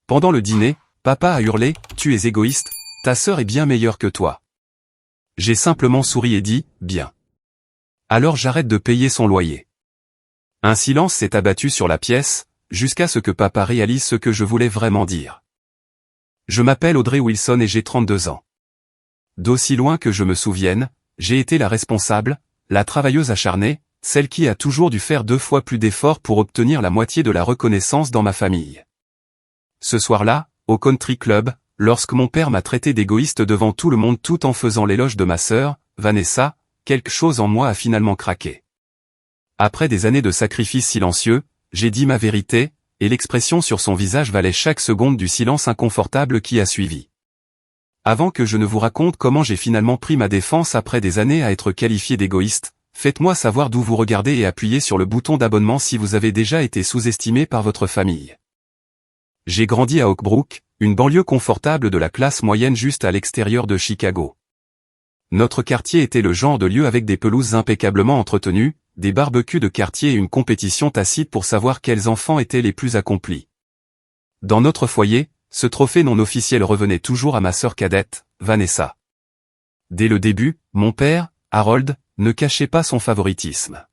Pendant le dîner, papa a hurlé, « Tu es égoïste, ta sœur est bien meilleure que toi. » J'ai simplement souri et dit, « Bien. Alors j'arrête de payer son loyer. » Un silence s'est abattu sur la pièce, jusqu'à ce que papa réalise ce que je voulais vraiment dire. Je m'appelle Audrey Wilson et j'ai 32 ans. D'aussi loin que je me souvienne, j'ai été la responsable, la travailleuse acharnée, celle qui a toujours dû faire 2 fois plus d'efforts pour obtenir la moitié de la reconnaissance dans ma famille. Ce soir-là, au country club, lorsque mon père m'a traité d'égoïste devant tout le monde tout en faisant l'éloge de ma sœur, Vanessa, quelque chose en moi a finalement craqué. Après des années de sacrifices silencieux, j'ai dit ma vérité, et l'expression sur son visage valait chaque seconde du silence inconfortable qui a suivi. Avant que je ne vous raconte comment j'ai finalement pris ma défense après des années à être qualifié d'égoïste, faites-moi savoir d'où vous regardez et appuyez sur le bouton d'abonnement si vous avez déjà été sous-estimé par votre famille. J'ai grandi à Oak Brook, une banlieue confortable de la classe moyenne juste à l'extérieur de Chicago. Notre quartier était le genre de lieu avec des pelouses impeccablement entretenues, des barbecues de quartier et une compétition tacite pour savoir quels enfants étaient les plus accomplis. Dans notre foyer, ce trophée non officiel revenait toujours à ma sœur cadette, Vanessa. Dès le début, mon père, Harold, ne cachait pas son favoritisme.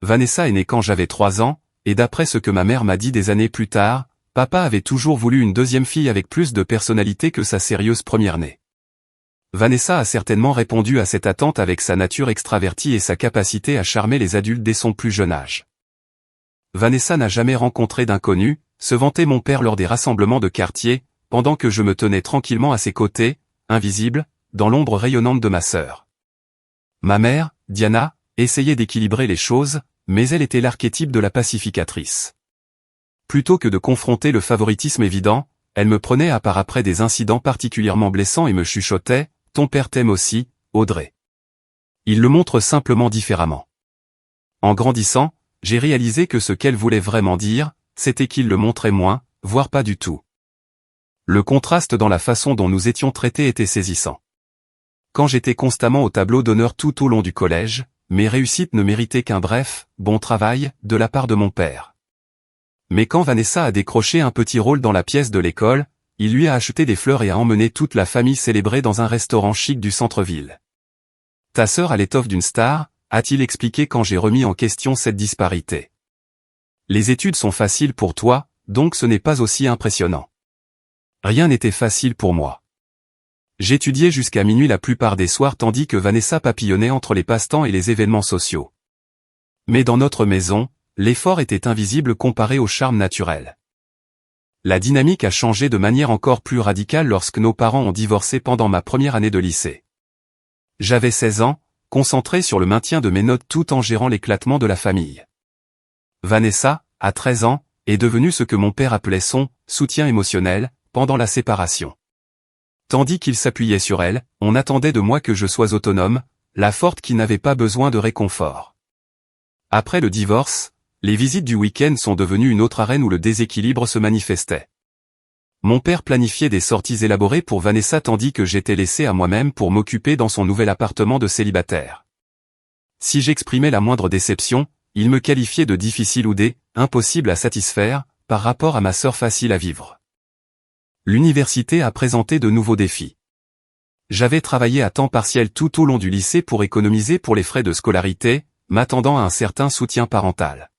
Vanessa est née quand j'avais 3 ans, et d'après ce que ma mère m'a dit des années plus tard, papa avait toujours voulu une deuxième fille avec plus de personnalité que sa sérieuse première-née. Vanessa a certainement répondu à cette attente avec sa nature extravertie et sa capacité à charmer les adultes dès son plus jeune âge. Vanessa n'a jamais rencontré d'inconnus, se vantait mon père lors des rassemblements de quartier, pendant que je me tenais tranquillement à ses côtés, invisible, dans l'ombre rayonnante de ma sœur. Ma mère, Diana, essayait d'équilibrer les choses, mais elle était l'archétype de la pacificatrice. Plutôt que de confronter le favoritisme évident, elle me prenait à part après des incidents particulièrement blessants et me chuchotait, « Ton père t'aime aussi, Audrey. » Il le montre simplement différemment. En grandissant, j'ai réalisé que ce qu'elle voulait vraiment dire, c'était qu'il le montrait moins, voire pas du tout. Le contraste dans la façon dont nous étions traités était saisissant. Quand j'étais constamment au tableau d'honneur tout au long du collège, mes réussites ne méritaient qu'un bref, bon travail, de la part de mon père. Mais quand Vanessa a décroché un petit rôle dans la pièce de l'école, il lui a acheté des fleurs et a emmené toute la famille célébrer dans un restaurant chic du centre-ville. « Ta sœur a l'étoffe d'une star », a-t-il expliqué quand j'ai remis en question cette disparité. « Les études sont faciles pour toi, donc ce n'est pas aussi impressionnant. » Rien n'était facile pour moi. J'étudiais jusqu'à minuit la plupart des soirs tandis que Vanessa papillonnait entre les passe-temps et les événements sociaux. Mais dans notre maison, l'effort était invisible comparé au charme naturel. La dynamique a changé de manière encore plus radicale lorsque nos parents ont divorcé pendant ma première année de lycée. J'avais 16 ans, concentré sur le maintien de mes notes tout en gérant l'éclatement de la famille. Vanessa, à 13 ans, est devenue ce que mon père appelait son « soutien émotionnel » pendant la séparation. Tandis qu'il s'appuyait sur elle, on attendait de moi que je sois autonome, la forte qui n'avait pas besoin de réconfort. Après le divorce, les visites du week-end sont devenues une autre arène où le déséquilibre se manifestait. Mon père planifiait des sorties élaborées pour Vanessa tandis que j'étais laissé à moi-même pour m'occuper dans son nouvel appartement de célibataire. Si j'exprimais la moindre déception, il me qualifiait de difficile ou impossible à satisfaire, par rapport à ma sœur facile à vivre. L'université a présenté de nouveaux défis. J'avais travaillé à temps partiel tout au long du lycée pour économiser pour les frais de scolarité, m'attendant à un certain soutien parental.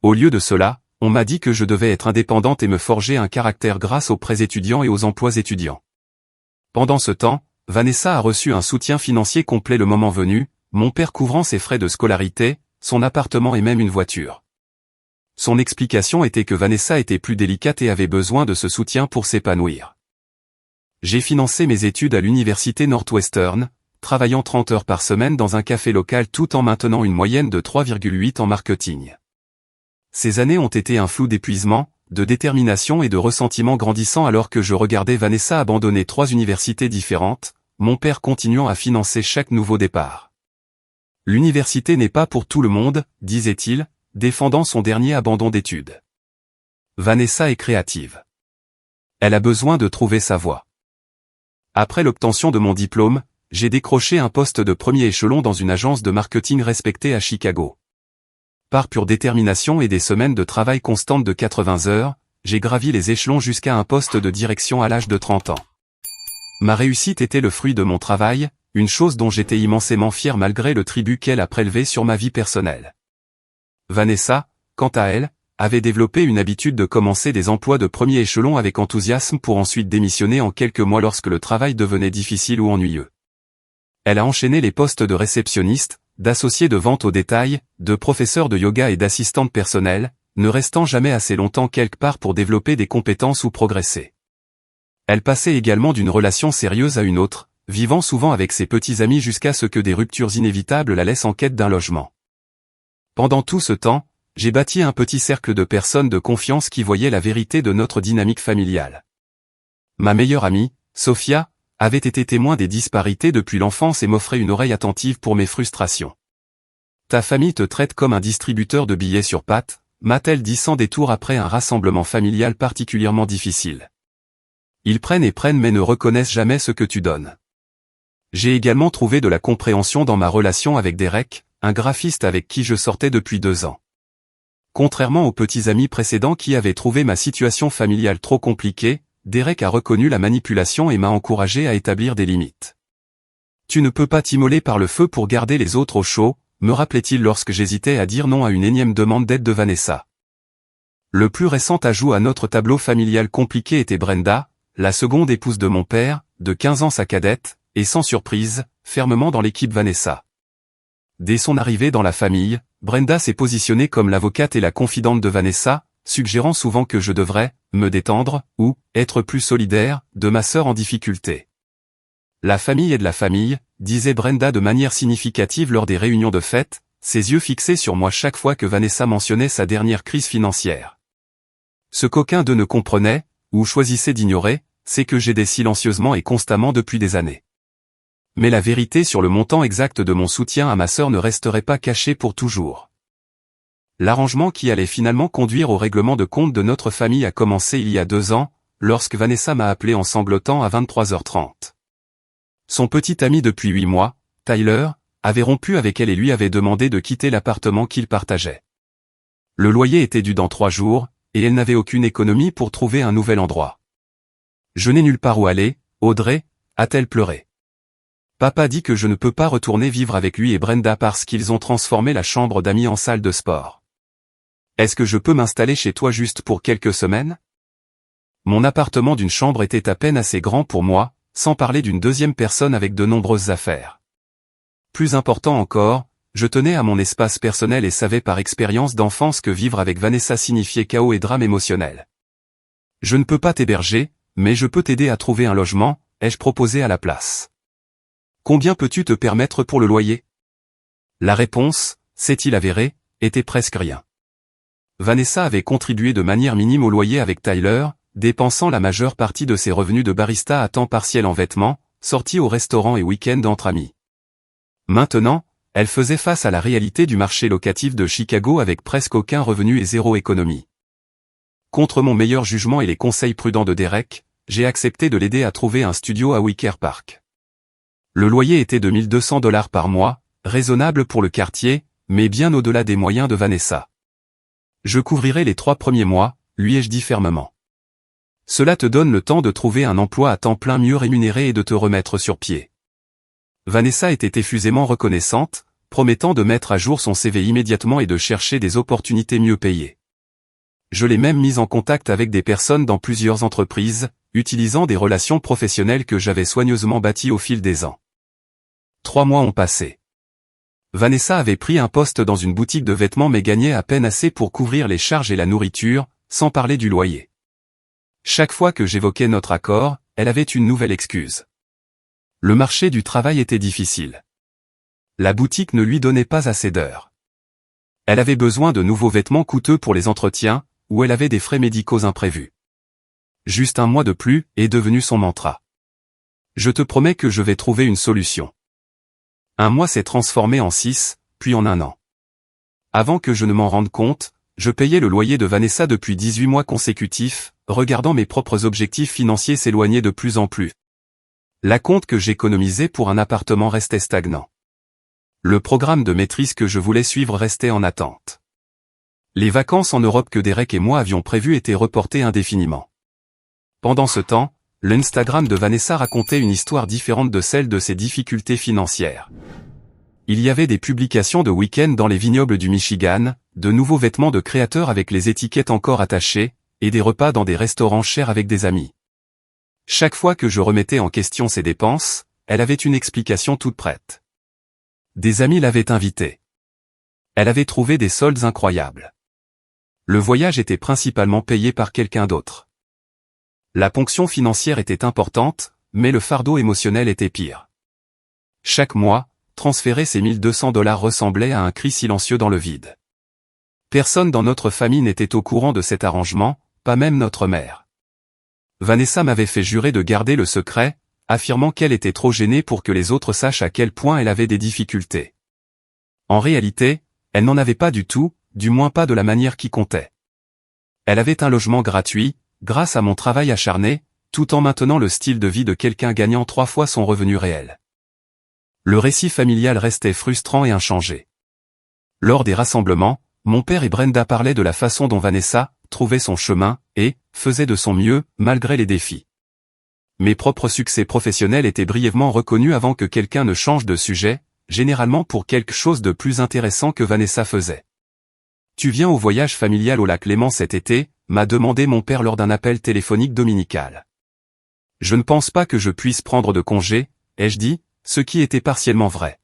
Au lieu de cela, on m'a dit que je devais être indépendante et me forger un caractère grâce aux prêts étudiants et aux emplois étudiants. Pendant ce temps, Vanessa a reçu un soutien financier complet le moment venu, mon père couvrant ses frais de scolarité, son appartement et même une voiture. Son explication était que Vanessa était plus délicate et avait besoin de ce soutien pour s'épanouir. J'ai financé mes études à l'université Northwestern, travaillant 30 heures par semaine dans un café local tout en maintenant une moyenne de 3,8 en marketing. Ces années ont été un flou d'épuisement, de détermination et de ressentiment grandissant alors que je regardais Vanessa abandonner 3 universités différentes, mon père continuant à financer chaque nouveau départ. L'université n'est pas pour tout le monde, disait-il, défendant son dernier abandon d'études. Vanessa est créative. Elle a besoin de trouver sa voie. Après l'obtention de mon diplôme, j'ai décroché un poste de premier échelon dans une agence de marketing respectée à Chicago. Par pure détermination et des semaines de travail constantes de 80 heures, j'ai gravi les échelons jusqu'à un poste de direction à l'âge de 30 ans. Ma réussite était le fruit de mon travail, une chose dont j'étais immensément fier malgré le tribut qu'elle a prélevé sur ma vie personnelle. Vanessa, quant à elle, avait développé une habitude de commencer des emplois de premier échelon avec enthousiasme pour ensuite démissionner en quelques mois lorsque le travail devenait difficile ou ennuyeux. Elle a enchaîné les postes de réceptionniste, d'associé de vente au détail, de professeur de yoga et d'assistante personnelle, ne restant jamais assez longtemps quelque part pour développer des compétences ou progresser. Elle passait également d'une relation sérieuse à une autre, vivant souvent avec ses petits amis jusqu'à ce que des ruptures inévitables la laissent en quête d'un logement. Pendant tout ce temps, j'ai bâti un petit cercle de personnes de confiance qui voyaient la vérité de notre dynamique familiale. Ma meilleure amie, Sophia, avait été témoin des disparités depuis l'enfance et m'offrait une oreille attentive pour mes frustrations. Ta famille te traite comme un distributeur de billets sur pattes, m'a-t-elle dit sans détour après un rassemblement familial particulièrement difficile. Ils prennent et prennent mais ne reconnaissent jamais ce que tu donnes. J'ai également trouvé de la compréhension dans ma relation avec Derek, un graphiste avec qui je sortais depuis 2 ans. Contrairement aux petits amis précédents qui avaient trouvé ma situation familiale trop compliquée, Derek a reconnu la manipulation et m'a encouragé à établir des limites. Tu ne peux pas t'immoler par le feu pour garder les autres au chaud, me rappelait-il lorsque j'hésitais à dire non à une énième demande d'aide de Vanessa. Le plus récent ajout à notre tableau familial compliqué était Brenda, la seconde épouse de mon père, de 15 ans sa cadette, et sans surprise, fermement dans l'équipe Vanessa. Dès son arrivée dans la famille, Brenda s'est positionnée comme l'avocate et la confidente de Vanessa, suggérant souvent que je devrais me détendre, ou être plus solidaire, de ma sœur en difficulté. La famille est de la famille, disait Brenda de manière significative lors des réunions de fête, ses yeux fixés sur moi chaque fois que Vanessa mentionnait sa dernière crise financière. Ce qu'aucun d'eux ne comprenait, ou choisissait d'ignorer, c'est que j'aidais silencieusement et constamment depuis des années. Mais la vérité sur le montant exact de mon soutien à ma sœur ne resterait pas cachée pour toujours. L'arrangement qui allait finalement conduire au règlement de compte de notre famille a commencé il y a 2 ans, lorsque Vanessa m'a appelé en sanglotant à 23h30. Son petit ami depuis 8 mois, Tyler, avait rompu avec elle et lui avait demandé de quitter l'appartement qu'ils partageaient. Le loyer était dû dans 3 jours, et elle n'avait aucune économie pour trouver un nouvel endroit. Je n'ai nulle part où aller, Audrey, a-t-elle pleuré. Papa dit que je ne peux pas retourner vivre avec lui et Brenda parce qu'ils ont transformé la chambre d'amis en salle de sport. Est-ce que je peux m'installer chez toi juste pour quelques semaines? Mon appartement d'une chambre était à peine assez grand pour moi, sans parler d'une deuxième personne avec de nombreuses affaires. Plus important encore, je tenais à mon espace personnel et savais par expérience d'enfance que vivre avec Vanessa signifiait chaos et drame émotionnel. Je ne peux pas t'héberger, mais je peux t'aider à trouver un logement, ai-je proposé à la place. Combien peux-tu te permettre pour le loyer? La réponse, c'est-il avéré, était presque rien. Vanessa avait contribué de manière minime au loyer avec Tyler, dépensant la majeure partie de ses revenus de barista à temps partiel en vêtements, sorties au restaurant et week-ends entre amis. Maintenant, elle faisait face à la réalité du marché locatif de Chicago avec presque aucun revenu et zéro économie. Contre mon meilleur jugement et les conseils prudents de Derek, j'ai accepté de l'aider à trouver un studio à Wicker Park. Le loyer était de $1200 par mois, raisonnable pour le quartier, mais bien au-delà des moyens de Vanessa. Je couvrirai les 3 premiers mois, lui ai-je dit fermement. Cela te donne le temps de trouver un emploi à temps plein mieux rémunéré et de te remettre sur pied. Vanessa était effusément reconnaissante, promettant de mettre à jour son CV immédiatement et de chercher des opportunités mieux payées. Je l'ai même mise en contact avec des personnes dans plusieurs entreprises, utilisant des relations professionnelles que j'avais soigneusement bâties au fil des ans. 3 mois ont passé. Vanessa avait pris un poste dans une boutique de vêtements mais gagnait à peine assez pour couvrir les charges et la nourriture, sans parler du loyer. Chaque fois que j'évoquais notre accord, elle avait une nouvelle excuse. Le marché du travail était difficile. La boutique ne lui donnait pas assez d'heures. Elle avait besoin de nouveaux vêtements coûteux pour les entretiens, ou elle avait des frais médicaux imprévus. Juste 1 mois de plus est devenu son mantra. Je te promets que je vais trouver une solution. 1 mois s'est transformé en 6, puis en 1 an. Avant que je ne m'en rende compte, je payais le loyer de Vanessa depuis 18 mois consécutifs, regardant mes propres objectifs financiers s'éloigner de plus en plus. L'acompte que j'économisais pour un appartement restait stagnant. Le programme de maîtrise que je voulais suivre restait en attente. Les vacances en Europe que Derek et moi avions prévues étaient reportées indéfiniment. Pendant ce temps, l'Instagram de Vanessa racontait une histoire différente de celle de ses difficultés financières. Il y avait des publications de week-end dans les vignobles du Michigan, de nouveaux vêtements de créateurs avec les étiquettes encore attachées, et des repas dans des restaurants chers avec des amis. Chaque fois que je remettais en question ses dépenses, elle avait une explication toute prête. Des amis l'avaient invitée. Elle avait trouvé des soldes incroyables. Le voyage était principalement payé par quelqu'un d'autre. La ponction financière était importante, mais le fardeau émotionnel était pire. Chaque mois, transférer ces $1 200 ressemblait à un cri silencieux dans le vide. Personne dans notre famille n'était au courant de cet arrangement, pas même notre mère. Vanessa m'avait fait jurer de garder le secret, affirmant qu'elle était trop gênée pour que les autres sachent à quel point elle avait des difficultés. En réalité, elle n'en avait pas du tout, du moins pas de la manière qui comptait. Elle avait un logement gratuit, grâce à mon travail acharné, tout en maintenant le style de vie de quelqu'un gagnant 3 fois son revenu réel. Le récit familial restait frustrant et inchangé. Lors des rassemblements, mon père et Brenda parlaient de la façon dont Vanessa trouvait son chemin et faisait de son mieux, malgré les défis. Mes propres succès professionnels étaient brièvement reconnus avant que quelqu'un ne change de sujet, généralement pour quelque chose de plus intéressant que Vanessa faisait. « Tu viens au voyage familial au lac Léman cet été ?» m'a demandé mon père lors d'un appel téléphonique dominical. « Je ne pense pas que je puisse prendre de congé, » ai-je dit, ce qui était partiellement vrai.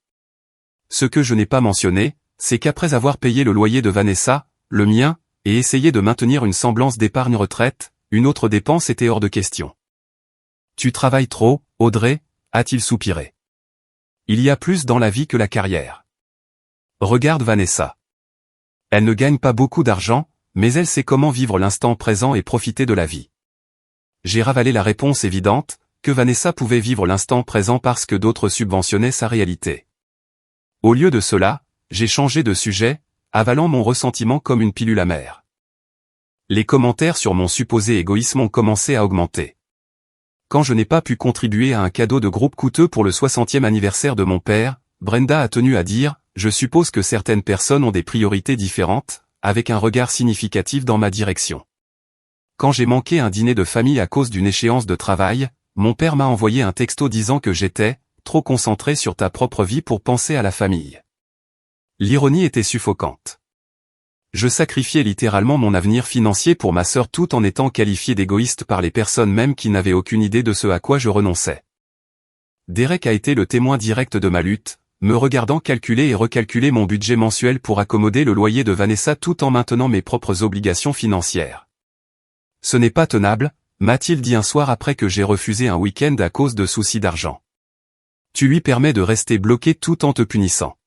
Ce que je n'ai pas mentionné, c'est qu'après avoir payé le loyer de Vanessa, le mien, et essayé de maintenir une semblance d'épargne retraite, une autre dépense était hors de question. « Tu travailles trop, Audrey ?» a-t-il soupiré. « Il y a plus dans la vie que la carrière. Regarde Vanessa. Elle ne gagne pas beaucoup d'argent, mais elle sait comment vivre l'instant présent et profiter de la vie. » J'ai ravalé la réponse évidente, que Vanessa pouvait vivre l'instant présent parce que d'autres subventionnaient sa réalité. Au lieu de cela, j'ai changé de sujet, avalant mon ressentiment comme une pilule amère. Les commentaires sur mon supposé égoïsme ont commencé à augmenter. Quand je n'ai pas pu contribuer à un cadeau de groupe coûteux pour le 60e anniversaire de mon père, Brenda a tenu à dire « Je suppose que certaines personnes ont des priorités différentes », avec un regard significatif dans ma direction. Quand j'ai manqué un dîner de famille à cause d'une échéance de travail, mon père m'a envoyé un texto disant que j'étais trop concentré sur ta propre vie pour penser à la famille. L'ironie était suffocante. Je sacrifiais littéralement mon avenir financier pour ma sœur tout en étant qualifié d'égoïste par les personnes même qui n'avaient aucune idée de ce à quoi je renonçais. Derek a été le témoin direct de ma lutte, me regardant calculer et recalculer mon budget mensuel pour accommoder le loyer de Vanessa tout en maintenant mes propres obligations financières. « Ce n'est pas tenable », m'a-t-il dit un soir après que j'ai refusé un week-end à cause de soucis d'argent. « Tu lui permets de rester bloqué tout en te punissant. »«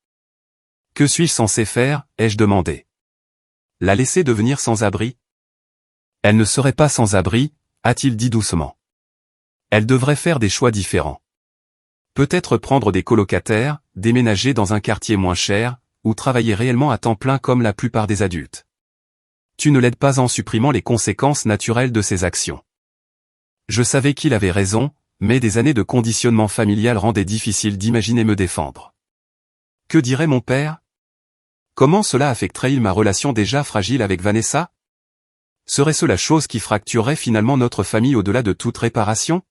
Que suis-je censé faire ?» ai-je demandé. « La laisser devenir sans-abri ?»« Elle ne serait pas sans-abri, » a-t-il dit doucement. « Elle devrait faire des choix différents. Peut-être prendre des colocataires, déménager dans un quartier moins cher, ou travailler réellement à temps plein comme la plupart des adultes. Tu ne l'aides pas en supprimant les conséquences naturelles de ses actions. » Je savais qu'il avait raison, mais des années de conditionnement familial rendaient difficile d'imaginer me défendre. Que dirait mon père? Comment cela affecterait-il ma relation déjà fragile avec Vanessa? Serait-ce la chose qui fracturerait finalement notre famille au-delà de toute réparation?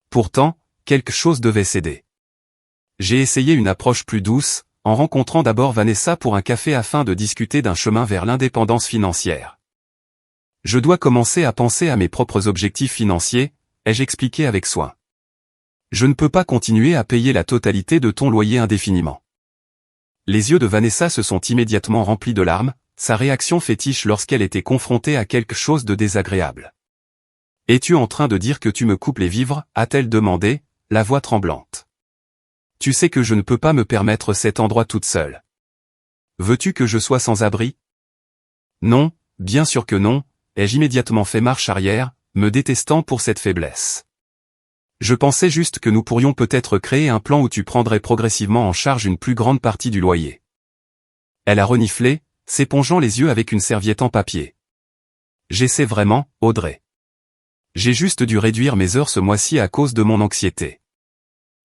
Pourtant, quelque chose devait céder. J'ai essayé une approche plus douce, en rencontrant d'abord Vanessa pour un café afin de discuter d'un chemin vers l'indépendance financière. Je dois commencer à penser à mes propres objectifs financiers, ai-je expliqué avec soin. Je ne peux pas continuer à payer la totalité de ton loyer indéfiniment. Les yeux de Vanessa se sont immédiatement remplis de larmes, sa réaction fétiche lorsqu'elle était confrontée à quelque chose de désagréable. « Es-tu en train de dire que tu me coupes les vivres ?» a-t-elle demandé, la voix tremblante. « Tu sais que je ne peux pas me permettre cet endroit toute seule. Veux-tu que je sois sans abri? » Non, bien sûr que non, ai-je immédiatement fait marche arrière, me détestant pour cette faiblesse. Je pensais juste que nous pourrions peut-être créer un plan où tu prendrais progressivement en charge une plus grande partie du loyer. Elle a reniflé, s'épongeant les yeux avec une serviette en papier. J'essaie vraiment, Audrey. J'ai juste dû réduire mes heures ce mois-ci à cause de mon anxiété.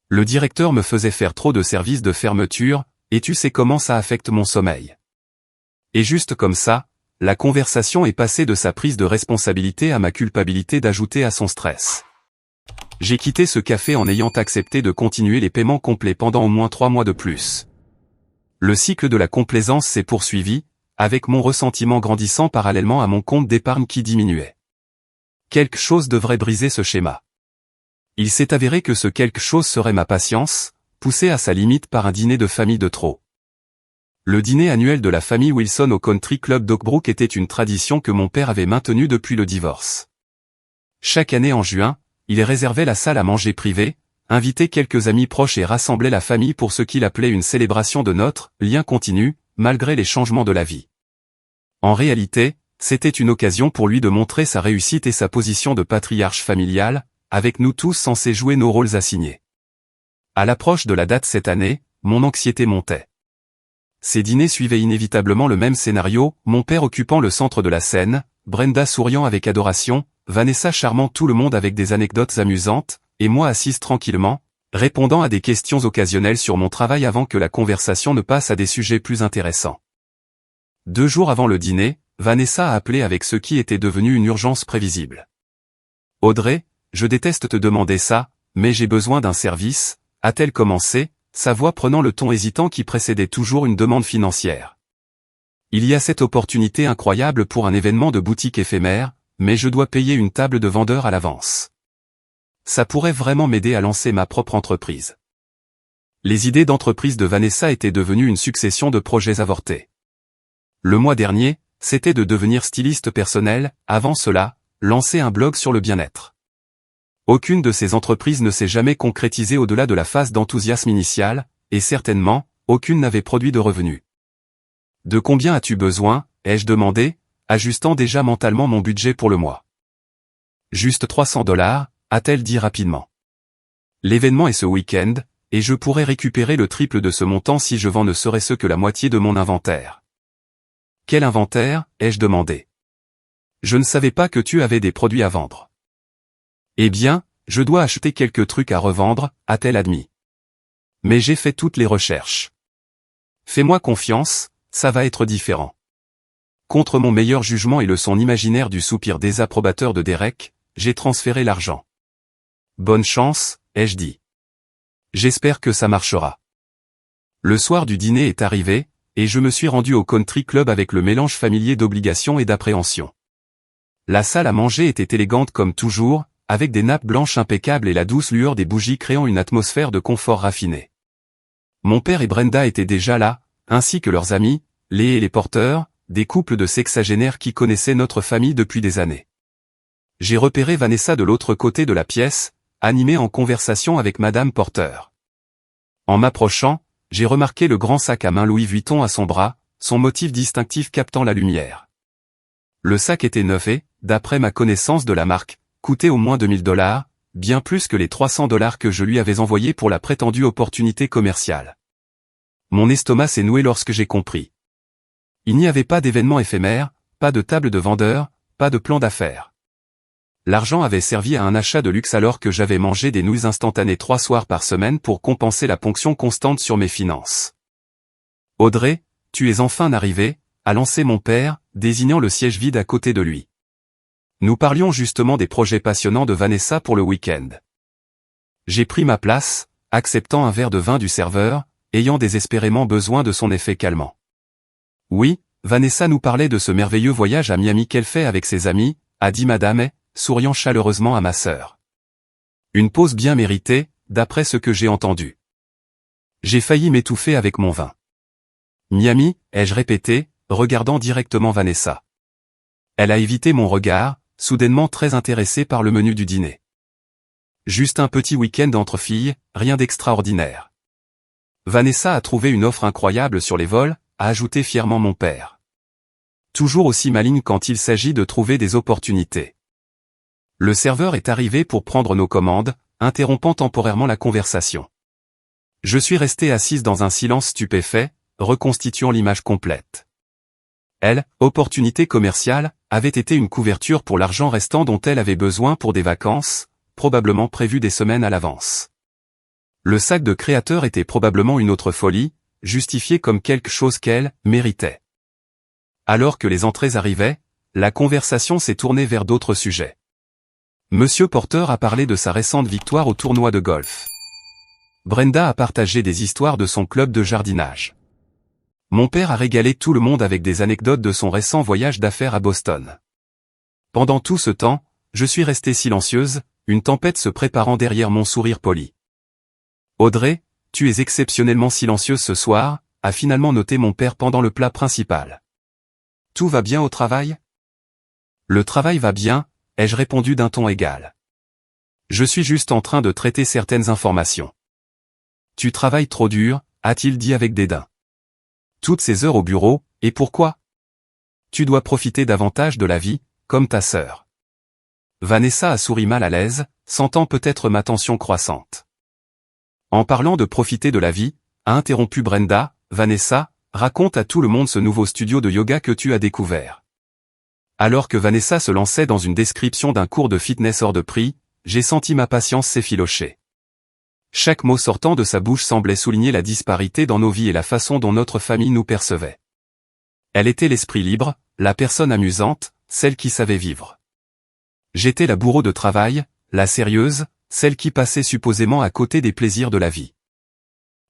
Le directeur me faisait faire trop de services de fermeture, et tu sais comment ça affecte mon sommeil. Et juste comme ça, la conversation est passée de sa prise de responsabilité à ma culpabilité d'ajouter à son stress. J'ai quitté ce café en ayant accepté de continuer les paiements complets pendant au moins 3 mois de plus. Le cycle de la complaisance s'est poursuivi, avec mon ressentiment grandissant parallèlement à mon compte d'épargne qui diminuait. Quelque chose devrait briser ce schéma. Il s'est avéré que ce quelque chose serait ma patience, poussée à sa limite par un dîner de famille de trop. Le dîner annuel de la famille Wilson au Country Club d'Oakbrook était une tradition que mon père avait maintenue depuis le divorce. Chaque année en juin, il réservait la salle à manger privée, invitait quelques amis proches et rassemblait la famille pour ce qu'il appelait une célébration de notre lien continu, malgré les changements de la vie. En réalité, c'était une occasion pour lui de montrer sa réussite et sa position de patriarche familial, avec nous tous censés jouer nos rôles assignés. À l'approche de la date cette année, mon anxiété montait. Ces dîners suivaient inévitablement le même scénario, mon père occupant le centre de la scène, Brenda souriant avec adoration, Vanessa charmant tout le monde avec des anecdotes amusantes, et moi assise tranquillement, répondant à des questions occasionnelles sur mon travail avant que la conversation ne passe à des sujets plus intéressants. 2 jours avant le dîner, Vanessa a appelé avec ce qui était devenu une urgence prévisible. « Audrey, je déteste te demander ça, mais j'ai besoin d'un service », a-t-elle commencé, sa voix prenant le ton hésitant qui précédait toujours une demande financière. Il y a cette opportunité incroyable pour un événement de boutique éphémère, mais je dois payer une table de vendeur à l'avance. Ça pourrait vraiment m'aider à lancer ma propre entreprise. Les idées d'entreprise de Vanessa étaient devenues une succession de projets avortés. Le mois dernier, c'était de devenir styliste personnel, avant cela, lancer un blog sur le bien-être. Aucune de ces entreprises ne s'est jamais concrétisée au-delà de la phase d'enthousiasme initial, et certainement, aucune n'avait produit de revenus. « De combien as-tu besoin ?» ai-je demandé, ajustant déjà mentalement mon budget pour le mois. « Juste $300, a-t-elle dit rapidement. L'événement est ce week-end, et je pourrais récupérer le triple de ce montant si je vends ne serait-ce que la moitié de mon inventaire. « Quel inventaire ?» ai-je demandé. « Je ne savais pas que tu avais des produits à vendre. » Eh bien, je dois acheter quelques trucs à revendre, a-t-elle admis. Mais j'ai fait toutes les recherches. Fais-moi confiance, ça va être différent. Contre mon meilleur jugement et le son imaginaire du soupir désapprobateur de Derek, j'ai transféré l'argent. Bonne chance, ai-je dit. J'espère que ça marchera. Le soir du dîner est arrivé, et je me suis rendu au country club avec le mélange familier d'obligation et d'appréhension. La salle à manger était élégante comme toujours, avec des nappes blanches impeccables et la douce lueur des bougies créant une atmosphère de confort raffiné. Mon père et Brenda étaient déjà là, ainsi que leurs amis, les et les Porteurs, des couples de sexagénaires qui connaissaient notre famille depuis des années. J'ai repéré Vanessa de l'autre côté de la pièce, animée en conversation avec Madame Porter. En m'approchant, j'ai remarqué le grand sac à main Louis Vuitton à son bras, son motif distinctif captant la lumière. Le sac était neuf et, d'après ma connaissance de la marque, coûtait au moins $2000, bien plus que les $300 que je lui avais envoyés pour la prétendue opportunité commerciale. Mon estomac s'est noué lorsque j'ai compris. Il n'y avait pas d'événement éphémère, pas de table de vendeur, pas de plan d'affaires. L'argent avait servi à un achat de luxe alors que j'avais mangé des nouilles instantanées 3 soirs par semaine pour compenser la ponction constante sur mes finances. « Audrey, tu es enfin arrivée », a lancé mon père, désignant le siège vide à côté de lui. Nous parlions justement des projets passionnants de Vanessa pour le week-end. J'ai pris ma place, acceptant un verre de vin du serveur, ayant désespérément besoin de son effet calmant. Oui, Vanessa nous parlait de ce merveilleux voyage à Miami qu'elle fait avec ses amis, a dit Madame A, souriant chaleureusement à ma sœur. Une pause bien méritée, d'après ce que j'ai entendu. J'ai failli m'étouffer avec mon vin. Miami, ai-je répété, regardant directement Vanessa. Elle a évité mon regard, soudainement très intéressée par le menu du dîner. Juste un petit week-end entre filles, rien d'extraordinaire. Vanessa a trouvé une offre incroyable sur les vols, a ajouté fièrement mon père. Toujours aussi maligne quand il s'agit de trouver des opportunités. Le serveur est arrivé pour prendre nos commandes, interrompant temporairement la conversation. Je suis restée assise dans un silence stupéfait, reconstituant l'image complète. Elle, opportunité commerciale, avait été une couverture pour l'argent restant dont elle avait besoin pour des vacances, probablement prévues des semaines à l'avance. Le sac de créateur était probablement une autre folie, justifiée comme quelque chose qu'elle méritait. Alors que les entrées arrivaient, la conversation s'est tournée vers d'autres sujets. Monsieur Porter a parlé de sa récente victoire au tournoi de golf. Brenda a partagé des histoires de son club de jardinage. Mon père a régalé tout le monde avec des anecdotes de son récent voyage d'affaires à Boston. Pendant tout ce temps, je suis restée silencieuse, une tempête se préparant derrière mon sourire poli. Audrey, tu es exceptionnellement silencieuse ce soir, a finalement noté mon père pendant le plat principal. Tout va bien au travail? Le travail va bien, ai-je répondu d'un ton égal. Je suis juste en train de traiter certaines informations. Tu travailles trop dur, a-t-il dit avec dédain. Toutes ces heures au bureau, et pourquoi? Tu dois profiter davantage de la vie, comme ta sœur. Vanessa a souri mal à l'aise, sentant peut-être ma tension croissante. En parlant de profiter de la vie, a interrompu Brenda, Vanessa, raconte à tout le monde ce nouveau studio de yoga que tu as découvert. Alors que Vanessa se lançait dans une description d'un cours de fitness hors de prix, j'ai senti ma patience s'effilocher. Chaque mot sortant de sa bouche semblait souligner la disparité dans nos vies et la façon dont notre famille nous percevait. Elle était l'esprit libre, la personne amusante, celle qui savait vivre. J'étais la bourreau de travail, la sérieuse, celle qui passait supposément à côté des plaisirs de la vie.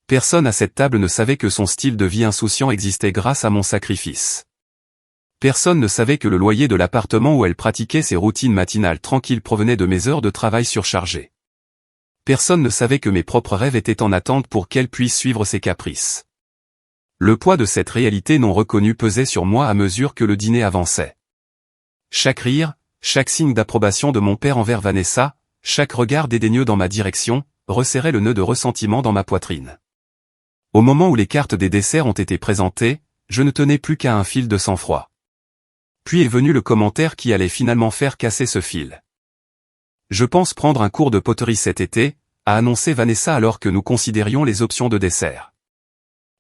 Personne à cette table ne savait que son style de vie insouciant existait grâce à mon sacrifice. Personne ne savait que le loyer de l'appartement où elle pratiquait ses routines matinales tranquilles provenait de mes heures de travail surchargées. Personne ne savait que mes propres rêves étaient en attente pour qu'elle puisse suivre ses caprices. Le poids de cette réalité non reconnue pesait sur moi à mesure que le dîner avançait. Chaque rire, chaque signe d'approbation de mon père envers Vanessa, chaque regard dédaigneux dans ma direction, resserrait le nœud de ressentiment dans ma poitrine. Au moment où les cartes des desserts ont été présentées, je ne tenais plus qu'à un fil de sang-froid. Puis est venu le commentaire qui allait finalement faire casser ce fil. Je pense prendre un cours de poterie cet été, a annoncé Vanessa alors que nous considérions les options de dessert.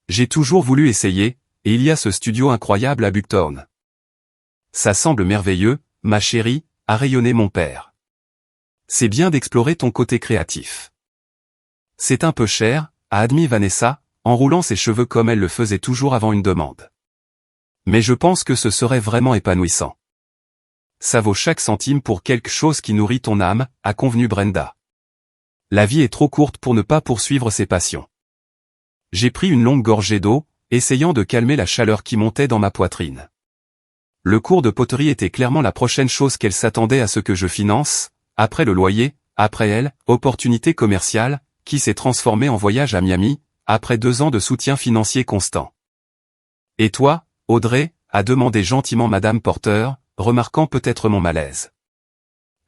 J'ai toujours voulu essayer, et il y a ce studio incroyable à Buckthorn. Ça semble merveilleux, ma chérie, a rayonné mon père. C'est bien d'explorer ton côté créatif. C'est un peu cher, a admis Vanessa, enroulant ses cheveux comme elle le faisait toujours avant une demande. Mais je pense que ce serait vraiment épanouissant. Ça vaut chaque centime pour quelque chose qui nourrit ton âme, a convenu Brenda. La vie est trop courte pour ne pas poursuivre ses passions. J'ai pris une longue gorgée d'eau, essayant de calmer la chaleur qui montait dans ma poitrine. Le cours de poterie était clairement la prochaine chose qu'elle s'attendait à ce que je finance, après le loyer, après elle, opportunité commerciale, qui s'est transformée en voyage à Miami, après 2 ans de soutien financier constant. Et toi, Audrey, a demandé gentiment Madame Porter, remarquant peut-être mon malaise.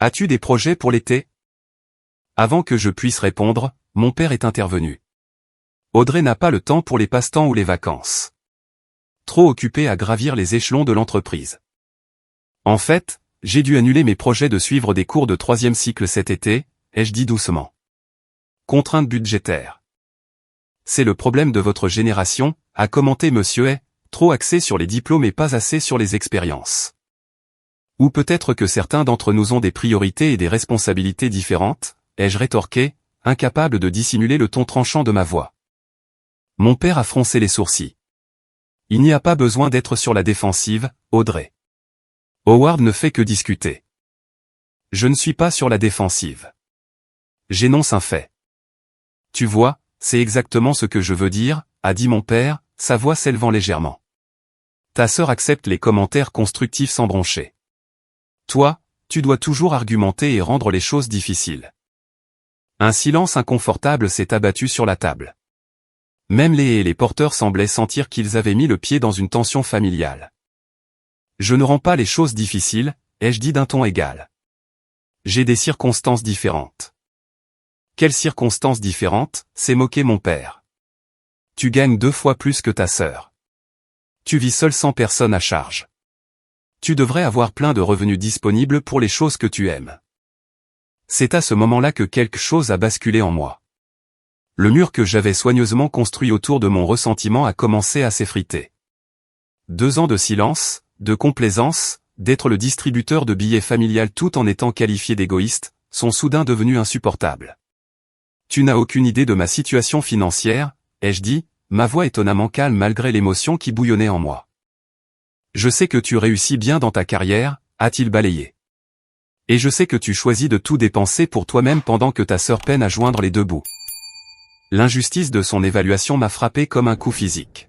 As-tu des projets pour l'été? Avant que je puisse répondre, mon père est intervenu. Audrey n'a pas le temps pour les passe-temps ou les vacances. Trop occupée à gravir les échelons de l'entreprise. En fait, j'ai dû annuler mes projets de suivre des cours de 3e cycle cet été, ai-je dit doucement. Contrainte budgétaire. C'est le problème de votre génération, a commenté Monsieur Hay, trop axé sur les diplômes et pas assez sur les expériences. Ou peut-être que certains d'entre nous ont des priorités et des responsabilités différentes, ai-je rétorqué, incapable de dissimuler le ton tranchant de ma voix. Mon père a froncé les sourcils. Il n'y a pas besoin d'être sur la défensive, Audrey. Howard ne fait que discuter. Je ne suis pas sur la défensive. J'énonce un fait. Tu vois, c'est exactement ce que je veux dire, a dit mon père, sa voix s'élevant légèrement. Ta sœur accepte les commentaires constructifs sans broncher. Toi, tu dois toujours argumenter et rendre les choses difficiles. Un silence inconfortable s'est abattu sur la table. Même les et les porteurs semblaient sentir qu'ils avaient mis le pied dans une tension familiale. Je ne rends pas les choses difficiles, ai-je dit d'un ton égal. J'ai des circonstances différentes. Quelles circonstances différentes, s'est moqué mon père. Tu gagnes 2 fois plus que ta sœur. Tu vis seul sans personne à charge. Tu devrais avoir plein de revenus disponibles pour les choses que tu aimes. C'est à ce moment-là que quelque chose a basculé en moi. Le mur que j'avais soigneusement construit autour de mon ressentiment a commencé à s'effriter. 2 ans de silence, de complaisance, d'être le distributeur de billets familial tout en étant qualifié d'égoïste, sont soudain devenus insupportables. Tu n'as aucune idée de ma situation financière, ai-je dit, ma voix étonnamment calme malgré l'émotion qui bouillonnait en moi. Je sais que tu réussis bien dans ta carrière, a-t-il balayé. Et je sais que tu choisis de tout dépenser pour toi-même pendant que ta sœur peine à joindre les deux bouts. L'injustice de son évaluation m'a frappé comme un coup physique.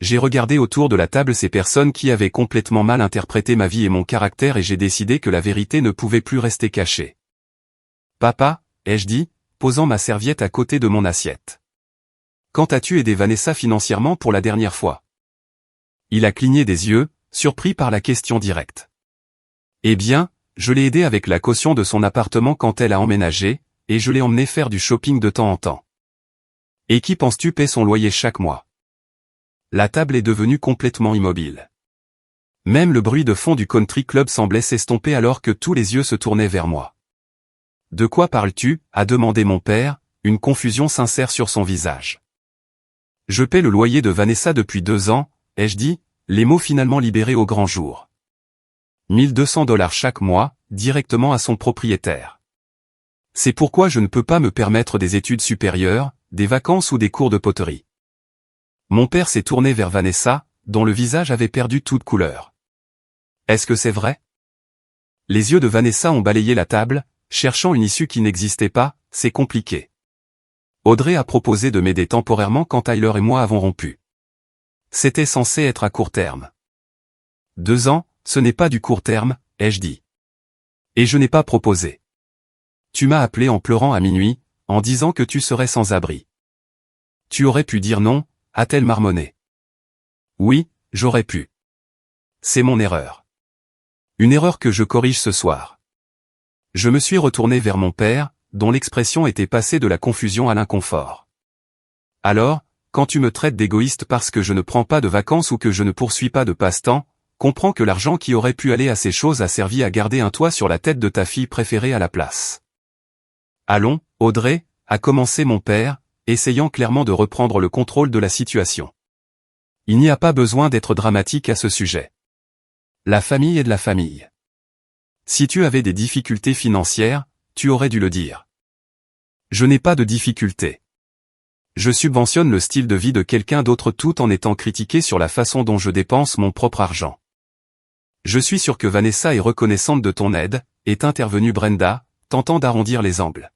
J'ai regardé autour de la table ces personnes qui avaient complètement mal interprété ma vie et mon caractère et j'ai décidé que la vérité ne pouvait plus rester cachée. Papa, ai-je dit, posant ma serviette à côté de mon assiette. Quand as-tu aidé Vanessa financièrement pour la dernière fois? Il a cligné des yeux, surpris par la question directe. Eh bien, je l'ai aidée avec la caution de son appartement quand elle a emménagé, et je l'ai emmenée faire du shopping de temps en temps. Et qui penses-tu paie son loyer chaque mois? La table est devenue complètement immobile. Même le bruit de fond du country club semblait s'estomper alors que tous les yeux se tournaient vers moi. De quoi parles-tu? A demandé mon père, une confusion sincère sur son visage. Je paie le loyer de Vanessa depuis 2 ans, ai-je dit, les mots finalement libérés au grand jour. 1200$ chaque mois, directement à son propriétaire. C'est pourquoi je ne peux pas me permettre des études supérieures, des vacances ou des cours de poterie. Mon père s'est tourné vers Vanessa, dont le visage avait perdu toute couleur. Est-ce que c'est vrai? Les yeux de Vanessa ont balayé la table, cherchant une issue qui n'existait pas, c'est compliqué. Audrey a proposé de m'aider temporairement quand Tyler et moi avons rompu. C'était censé être à court terme. 2 ans, ce n'est pas du court terme, ai-je dit. Et je n'ai pas proposé. Tu m'as appelé en pleurant à minuit, en disant que tu serais sans abri. Tu aurais pu dire non, a-t-elle marmonné. Oui, j'aurais pu. C'est mon erreur. Une erreur que je corrige ce soir. Je me suis retourné vers mon père, dont l'expression était passée de la confusion à l'inconfort. Alors, quand tu me traites d'égoïste parce que je ne prends pas de vacances ou que je ne poursuis pas de passe-temps, comprends que l'argent qui aurait pu aller à ces choses a servi à garder un toit sur la tête de ta fille préférée à la place. Allons, Audrey, a commencé mon père, essayant clairement de reprendre le contrôle de la situation. Il n'y a pas besoin d'être dramatique à ce sujet. La famille est de la famille. Si tu avais des difficultés financières, tu aurais dû le dire. Je n'ai pas de difficultés. Je subventionne le style de vie de quelqu'un d'autre tout en étant critiqué sur la façon dont je dépense mon propre argent. Je suis sûr que Vanessa est reconnaissante de ton aide, est intervenue Brenda, tentant d'arrondir les angles.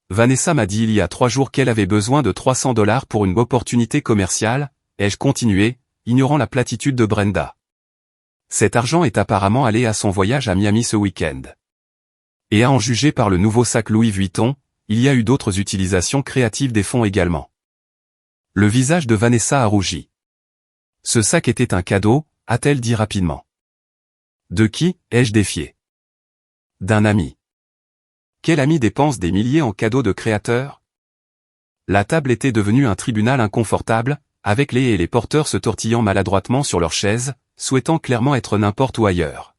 Vanessa m'a dit il y a 3 jours qu'elle avait besoin de 300$ pour une opportunité commerciale, ai-je continué, ignorant la platitude de Brenda. Cet argent est apparemment allé à son voyage à Miami ce week-end. Et à en juger par le nouveau sac Louis Vuitton, il y a eu d'autres utilisations créatives des fonds également. Le visage de Vanessa a rougi. Ce sac était un cadeau, a-t-elle dit rapidement. De qui, ai-je défié? D'un ami. Quel ami dépense des milliers en cadeaux de créateurs? La table était devenue un tribunal inconfortable, avec les et les porteurs se tortillant maladroitement sur leurs chaises, souhaitant clairement être n'importe où ailleurs.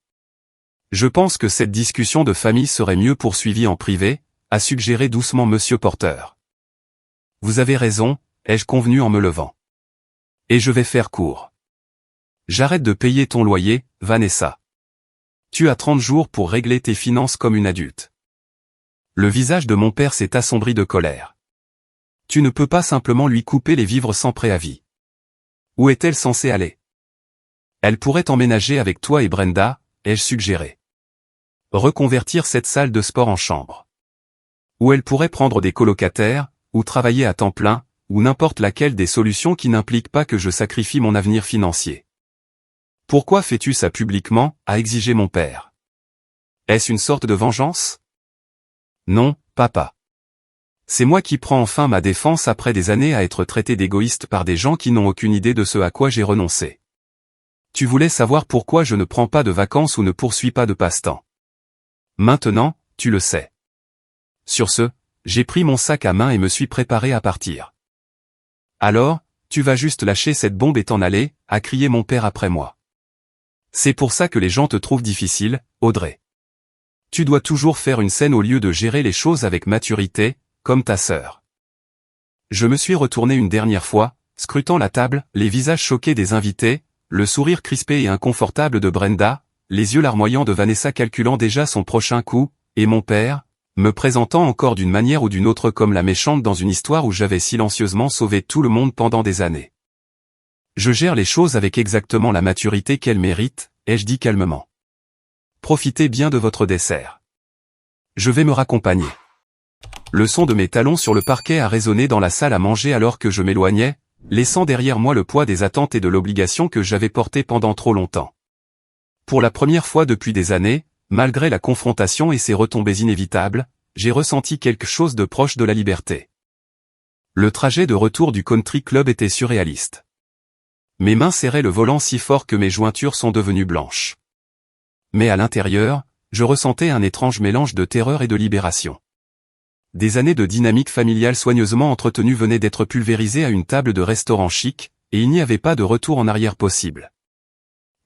Je pense que cette discussion de famille serait mieux poursuivie en privé, a suggéré doucement Monsieur Porter. Vous avez raison, ai-je convenu en me levant. Et je vais faire court. J'arrête de payer ton loyer, Vanessa. Tu as 30 jours pour régler tes finances comme une adulte. Le visage de mon père s'est assombri de colère. Tu ne peux pas simplement lui couper les vivres sans préavis. Où est-elle censée aller? Elle pourrait emménager avec toi et Brenda, ai-je suggéré. Reconvertir cette salle de sport en chambre. Ou elle pourrait prendre des colocataires, ou travailler à temps plein, ou n'importe laquelle des solutions qui n'impliquent pas que je sacrifie mon avenir financier. Pourquoi fais-tu ça publiquement, a exigé mon père. Est-ce une sorte de vengeance? Non, papa. C'est moi qui prends enfin ma défense après des années à être traité d'égoïste par des gens qui n'ont aucune idée de ce à quoi j'ai renoncé. Tu voulais savoir pourquoi je ne prends pas de vacances ou ne poursuis pas de passe-temps. Maintenant, tu le sais. Sur ce, j'ai pris mon sac à main et me suis préparé à partir. Alors, tu vas juste lâcher cette bombe et t'en aller, a crié mon père après moi. C'est pour ça que les gens te trouvent difficile, Audrey. Tu dois toujours faire une scène au lieu de gérer les choses avec maturité, comme ta sœur. Je me suis retourné une dernière fois, scrutant la table, les visages choqués des invités, le sourire crispé et inconfortable de Brenda, les yeux larmoyants de Vanessa calculant déjà son prochain coup, et mon père, me présentant encore d'une manière ou d'une autre comme la méchante dans une histoire où j'avais silencieusement sauvé tout le monde pendant des années. Je gère les choses avec exactement la maturité qu'elles méritent, ai-je dit calmement. Profitez bien de votre dessert. Je vais me raccompagner. Le son de mes talons sur le parquet a résonné dans la salle à manger alors que je m'éloignais, laissant derrière moi le poids des attentes et de l'obligation que j'avais portées pendant trop longtemps. Pour la première fois depuis des années, malgré la confrontation et ses retombées inévitables, j'ai ressenti quelque chose de proche de la liberté. Le trajet de retour du country club était surréaliste. Mes mains serraient le volant si fort que mes jointures sont devenues blanches. Mais à l'intérieur, je ressentais un étrange mélange de terreur et de libération. Des années de dynamique familiale soigneusement entretenue venaient d'être pulvérisées à une table de restaurant chic, et il n'y avait pas de retour en arrière possible.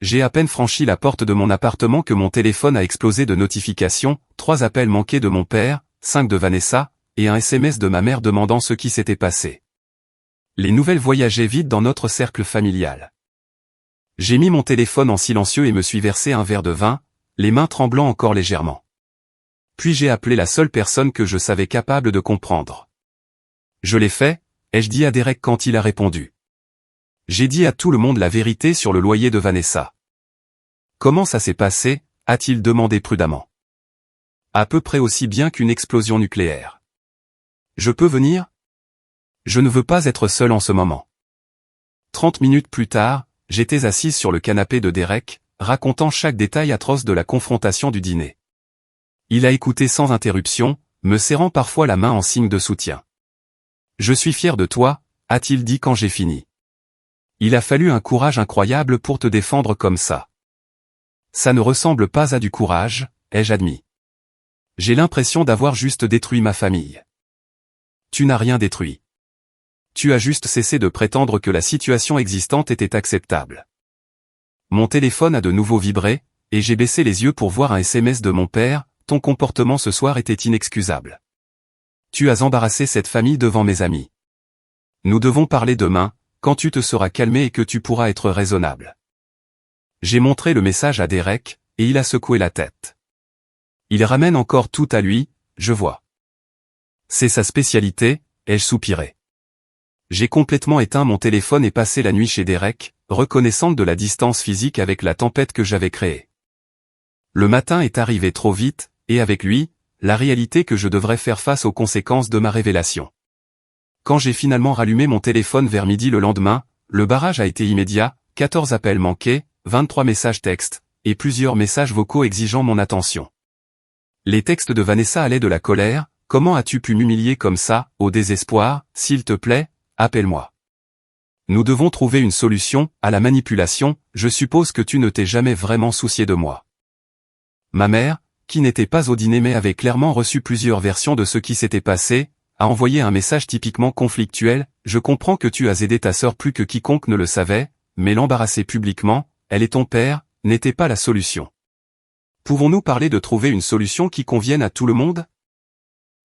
J'ai à peine franchi la porte de mon appartement que mon téléphone a explosé de notifications, 3 appels manqués de mon père, 5 de Vanessa, et un SMS de ma mère demandant ce qui s'était passé. Les nouvelles voyageaient vite dans notre cercle familial. J'ai mis mon téléphone en silencieux et me suis versé un verre de vin, les mains tremblant encore légèrement. Puis j'ai appelé la seule personne que je savais capable de comprendre. Je l'ai fait, ai-je dit à Derek quand il a répondu. J'ai dit à tout le monde la vérité sur le loyer de Vanessa. Comment ça s'est passé, a-t-il demandé prudemment. À peu près aussi bien qu'une explosion nucléaire. Je peux venir? Je ne veux pas être seul en ce moment. 30 minutes plus tard, j'étais assise sur le canapé de Derek, racontant chaque détail atroce de la confrontation du dîner. Il a écouté sans interruption, me serrant parfois la main en signe de soutien. Je suis fier de toi, a-t-il dit quand j'ai fini. Il a fallu un courage incroyable pour te défendre comme ça. Ça ne ressemble pas à du courage, ai-je admis. J'ai l'impression d'avoir juste détruit ma famille. Tu n'as rien détruit. Tu as juste cessé de prétendre que la situation existante était acceptable. Mon téléphone a de nouveau vibré, et j'ai baissé les yeux pour voir un SMS de mon père, ton comportement ce soir était inexcusable. Tu as embarrassé cette famille devant mes amis. Nous devons parler demain, quand tu te seras calmé et que tu pourras être raisonnable. J'ai montré le message à Derek, et il a secoué la tête. Il ramène encore tout à lui, je vois. C'est sa spécialité, ai-je soupiré. J'ai complètement éteint mon téléphone et passé la nuit chez Derek, reconnaissante de la distance physique avec la tempête que j'avais créée. Le matin est arrivé trop vite, et avec lui, la réalité que je devrais faire face aux conséquences de ma révélation. Quand j'ai finalement rallumé mon téléphone vers midi le lendemain, le barrage a été immédiat, 14 appels manqués, 23 messages textes, et plusieurs messages vocaux exigeant mon attention. Les textes de Vanessa allaient de la colère, « Comment as-tu pu m'humilier comme ça, au désespoir, s'il te plaît, appelle-moi. Nous devons trouver une solution, à la manipulation, je suppose que tu ne t'es jamais vraiment soucié de moi. » Ma mère, qui n'était pas au dîner mais avait clairement reçu plusieurs versions de ce qui s'était passé, a envoyé un message typiquement conflictuel, « Je comprends que tu as aidé ta sœur plus que quiconque ne le savait, mais l'embarrasser publiquement, elle est ton père, n'était pas la solution. Pouvons-nous parler de trouver une solution qui convienne à tout le monde ?»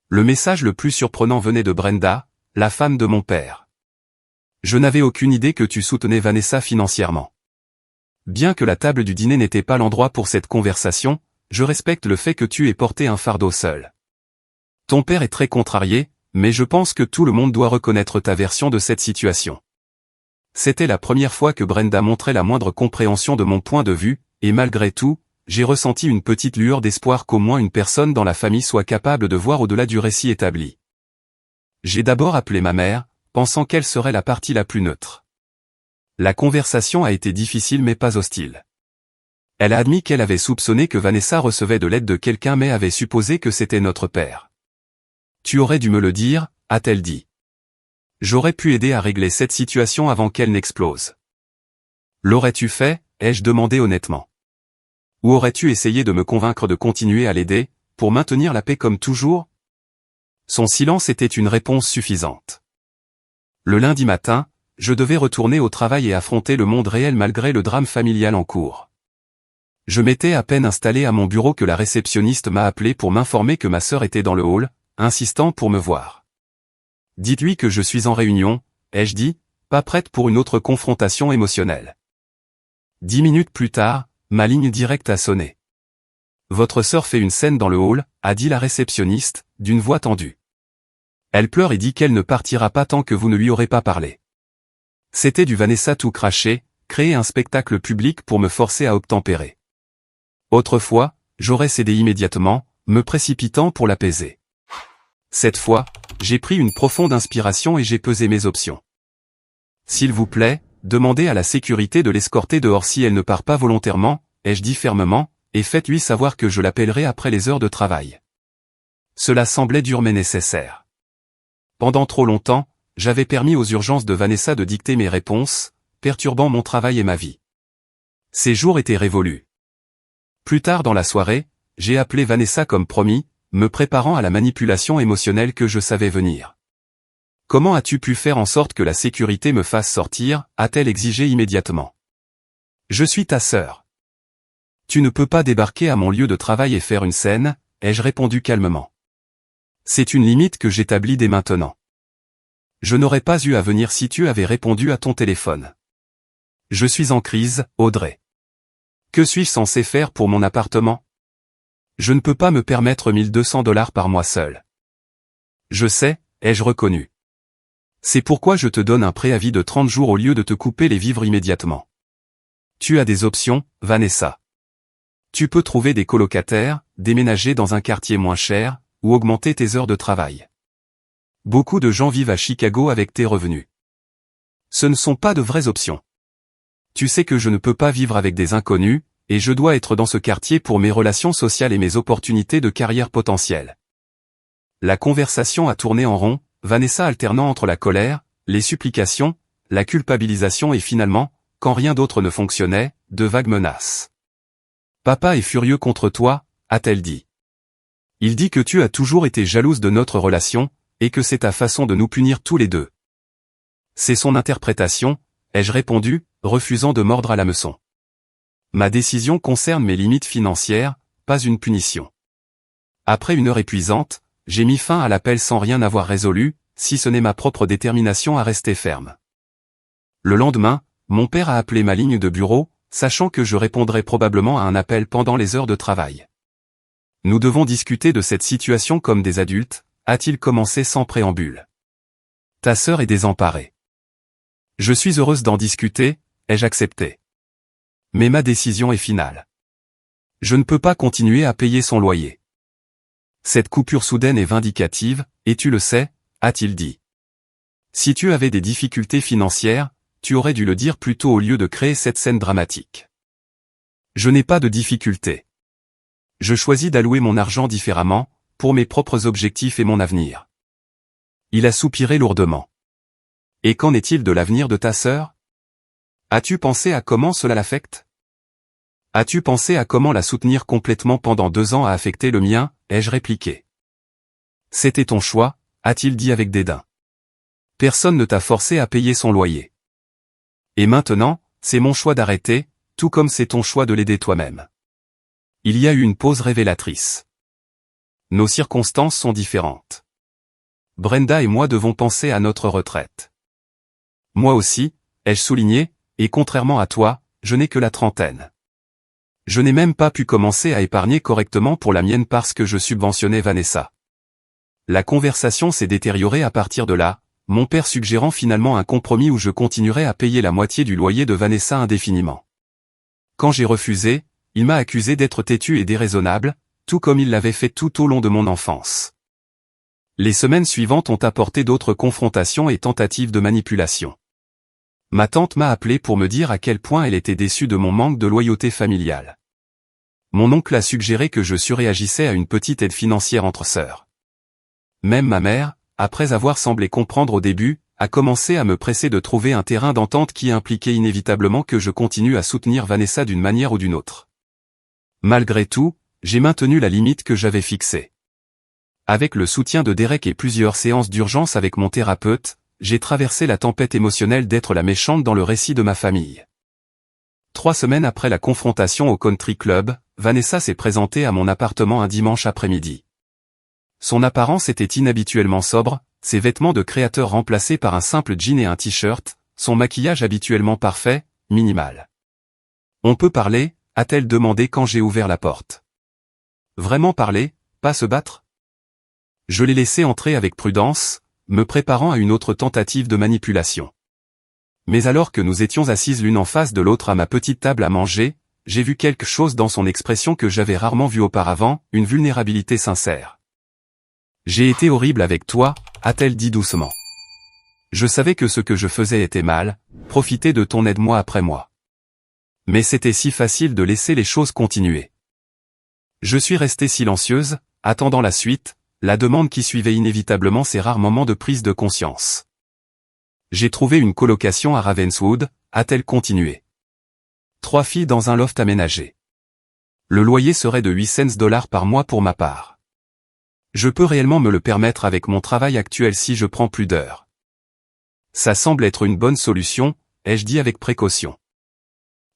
Le message le plus surprenant venait de Brenda, la femme de mon père. Je n'avais aucune idée que tu soutenais Vanessa financièrement. Bien que la table du dîner n'était pas l'endroit pour cette conversation, je respecte le fait que tu aies porté un fardeau seul. Ton père est très contrarié, mais je pense que tout le monde doit reconnaître ta version de cette situation. C'était la première fois que Brenda montrait la moindre compréhension de mon point de vue, et malgré tout, j'ai ressenti une petite lueur d'espoir qu'au moins une personne dans la famille soit capable de voir au-delà du récit établi. J'ai d'abord appelé ma mère, pensant qu'elle serait la partie la plus neutre. La conversation a été difficile mais pas hostile. Elle a admis qu'elle avait soupçonné que Vanessa recevait de l'aide de quelqu'un mais avait supposé que c'était notre père. Tu aurais dû me le dire, a-t-elle dit. J'aurais pu aider à régler cette situation avant qu'elle n'explose. L'aurais-tu fait, ai-je demandé honnêtement. Ou aurais-tu essayé de me convaincre de continuer à l'aider, pour maintenir la paix comme toujours? Son silence était une réponse suffisante. Le lundi matin, je devais retourner au travail et affronter le monde réel malgré le drame familial en cours. Je m'étais à peine installé à mon bureau que la réceptionniste m'a appelé pour m'informer que ma sœur était dans le hall, insistant pour me voir. Dites-lui que je suis en réunion, ai-je dit, pas prête pour une autre confrontation émotionnelle. 10 minutes plus tard, ma ligne directe a sonné. Votre sœur fait une scène dans le hall, a dit la réceptionniste, d'une voix tendue. Elle pleure et dit qu'elle ne partira pas tant que vous ne lui aurez pas parlé. C'était du Vanessa tout craché, créer un spectacle public pour me forcer à obtempérer. Autrefois, j'aurais cédé immédiatement, me précipitant pour l'apaiser. Cette fois, j'ai pris une profonde inspiration et j'ai pesé mes options. S'il vous plaît, demandez à la sécurité de l'escorter dehors si elle ne part pas volontairement, ai-je dit fermement, et faites-lui savoir que je l'appellerai après les heures de travail. Cela semblait dur mais nécessaire. Pendant trop longtemps, j'avais permis aux urgences de Vanessa de dicter mes réponses, perturbant mon travail et ma vie. Ces jours étaient révolus. Plus tard dans la soirée, j'ai appelé Vanessa comme promis, me préparant à la manipulation émotionnelle que je savais venir. Comment as-tu pu faire en sorte que la sécurité me fasse sortir, a-t-elle exigé immédiatement. Je suis ta sœur. Tu ne peux pas débarquer à mon lieu de travail et faire une scène, ai-je répondu calmement. C'est une limite que j'établis dès maintenant. Je n'aurais pas eu à venir si tu avais répondu à ton téléphone. Je suis en crise, Audrey. Que suis-je censé faire pour mon appartement? Je ne peux pas me permettre $1200 par mois seul. Je sais, ai-je reconnu. C'est pourquoi je te donne un préavis de 30 jours au lieu de te couper les vivres immédiatement. Tu as des options, Vanessa. Tu peux trouver des colocataires, déménager dans un quartier moins cher, ou augmenter tes heures de travail. Beaucoup de gens vivent à Chicago avec tes revenus. Ce ne sont pas de vraies options. Tu sais que je ne peux pas vivre avec des inconnus, et je dois être dans ce quartier pour mes relations sociales et mes opportunités de carrière potentielles. La conversation a tourné en rond, Vanessa alternant entre la colère, les supplications, la culpabilisation et finalement, quand rien d'autre ne fonctionnait, de vagues menaces. Papa est furieux contre toi, a-t-elle dit. Il dit que tu as toujours été jalouse de notre relation, et que c'est ta façon de nous punir tous les deux. C'est son interprétation, ai-je répondu, refusant de mordre à l'hameçon. Ma décision concerne mes limites financières, pas une punition. Après une heure épuisante, j'ai mis fin à l'appel sans rien avoir résolu, si ce n'est ma propre détermination à rester ferme. Le lendemain, mon père a appelé ma ligne de bureau, sachant que je répondrais probablement à un appel pendant les heures de travail. Nous devons discuter de cette situation comme des adultes, a-t-il commencé sans préambule. Ta sœur est désemparée. Je suis heureuse d'en discuter, ai-je accepté. Mais ma décision est finale. Je ne peux pas continuer à payer son loyer. Cette coupure soudaine est vindicative, et tu le sais, a-t-il dit. Si tu avais des difficultés financières, tu aurais dû le dire plus tôt au lieu de créer cette scène dramatique. Je n'ai pas de difficultés. Je choisis d'allouer mon argent différemment, pour mes propres objectifs et mon avenir. Il a soupiré lourdement. Et qu'en est-il de l'avenir de ta sœur? As-tu pensé à comment cela l'affecte? As-tu pensé à comment la soutenir complètement pendant 2 ans a affecté le mien, ai-je répliqué. C'était ton choix, a-t-il dit avec dédain. Personne ne t'a forcé à payer son loyer. Et maintenant, c'est mon choix d'arrêter, tout comme c'est ton choix de l'aider toi-même. Il y a eu une pause révélatrice. Nos circonstances sont différentes. Brenda et moi devons penser à notre retraite. Moi aussi, ai-je souligné, et contrairement à toi, je n'ai que la trentaine. Je n'ai même pas pu commencer à épargner correctement pour la mienne parce que je subventionnais Vanessa. La conversation s'est détériorée à partir de là, mon père suggérant finalement un compromis où je continuerais à payer la moitié du loyer de Vanessa indéfiniment. Quand j'ai refusé, il m'a accusé d'être têtu et déraisonnable, tout comme il l'avait fait tout au long de mon enfance. Les semaines suivantes ont apporté d'autres confrontations et tentatives de manipulation. Ma tante m'a appelé pour me dire à quel point elle était déçue de mon manque de loyauté familiale. Mon oncle a suggéré que je surréagissais à une petite aide financière entre sœurs. Même ma mère, après avoir semblé comprendre au début, a commencé à me presser de trouver un terrain d'entente qui impliquait inévitablement que je continue à soutenir Vanessa d'une manière ou d'une autre. Malgré tout, j'ai maintenu la limite que j'avais fixée. Avec le soutien de Derek et plusieurs séances d'urgence avec mon thérapeute, j'ai traversé la tempête émotionnelle d'être la méchante dans le récit de ma famille. 3 semaines après la confrontation au country club, Vanessa s'est présentée à mon appartement un dimanche après-midi. Son apparence était inhabituellement sobre, ses vêtements de créateur remplacés par un simple jean et un t-shirt, son maquillage habituellement parfait, minimal. On peut parler, a-t-elle demandé quand j'ai ouvert la porte. Vraiment parler, pas se battre? Je l'ai laissé entrer avec prudence, me préparant à une autre tentative de manipulation. Mais alors que nous étions assises l'une en face de l'autre à ma petite table à manger, j'ai vu quelque chose dans son expression que j'avais rarement vu auparavant, une vulnérabilité sincère. J'ai été horrible avec toi, a-t-elle dit doucement. Je savais que ce que je faisais était mal, profiter de ton aide mois après mois. Mais c'était si facile de laisser les choses continuer. Je suis restée silencieuse, attendant la suite, la demande qui suivait inévitablement ces rares moments de prise de conscience. J'ai trouvé une colocation à Ravenswood, a-t-elle continué. 3 filles dans un loft aménagé. Le loyer serait de 800 $ par mois pour ma part. Je peux réellement me le permettre avec mon travail actuel si je prends plus d'heures. Ça semble être une bonne solution, ai-je dit avec précaution.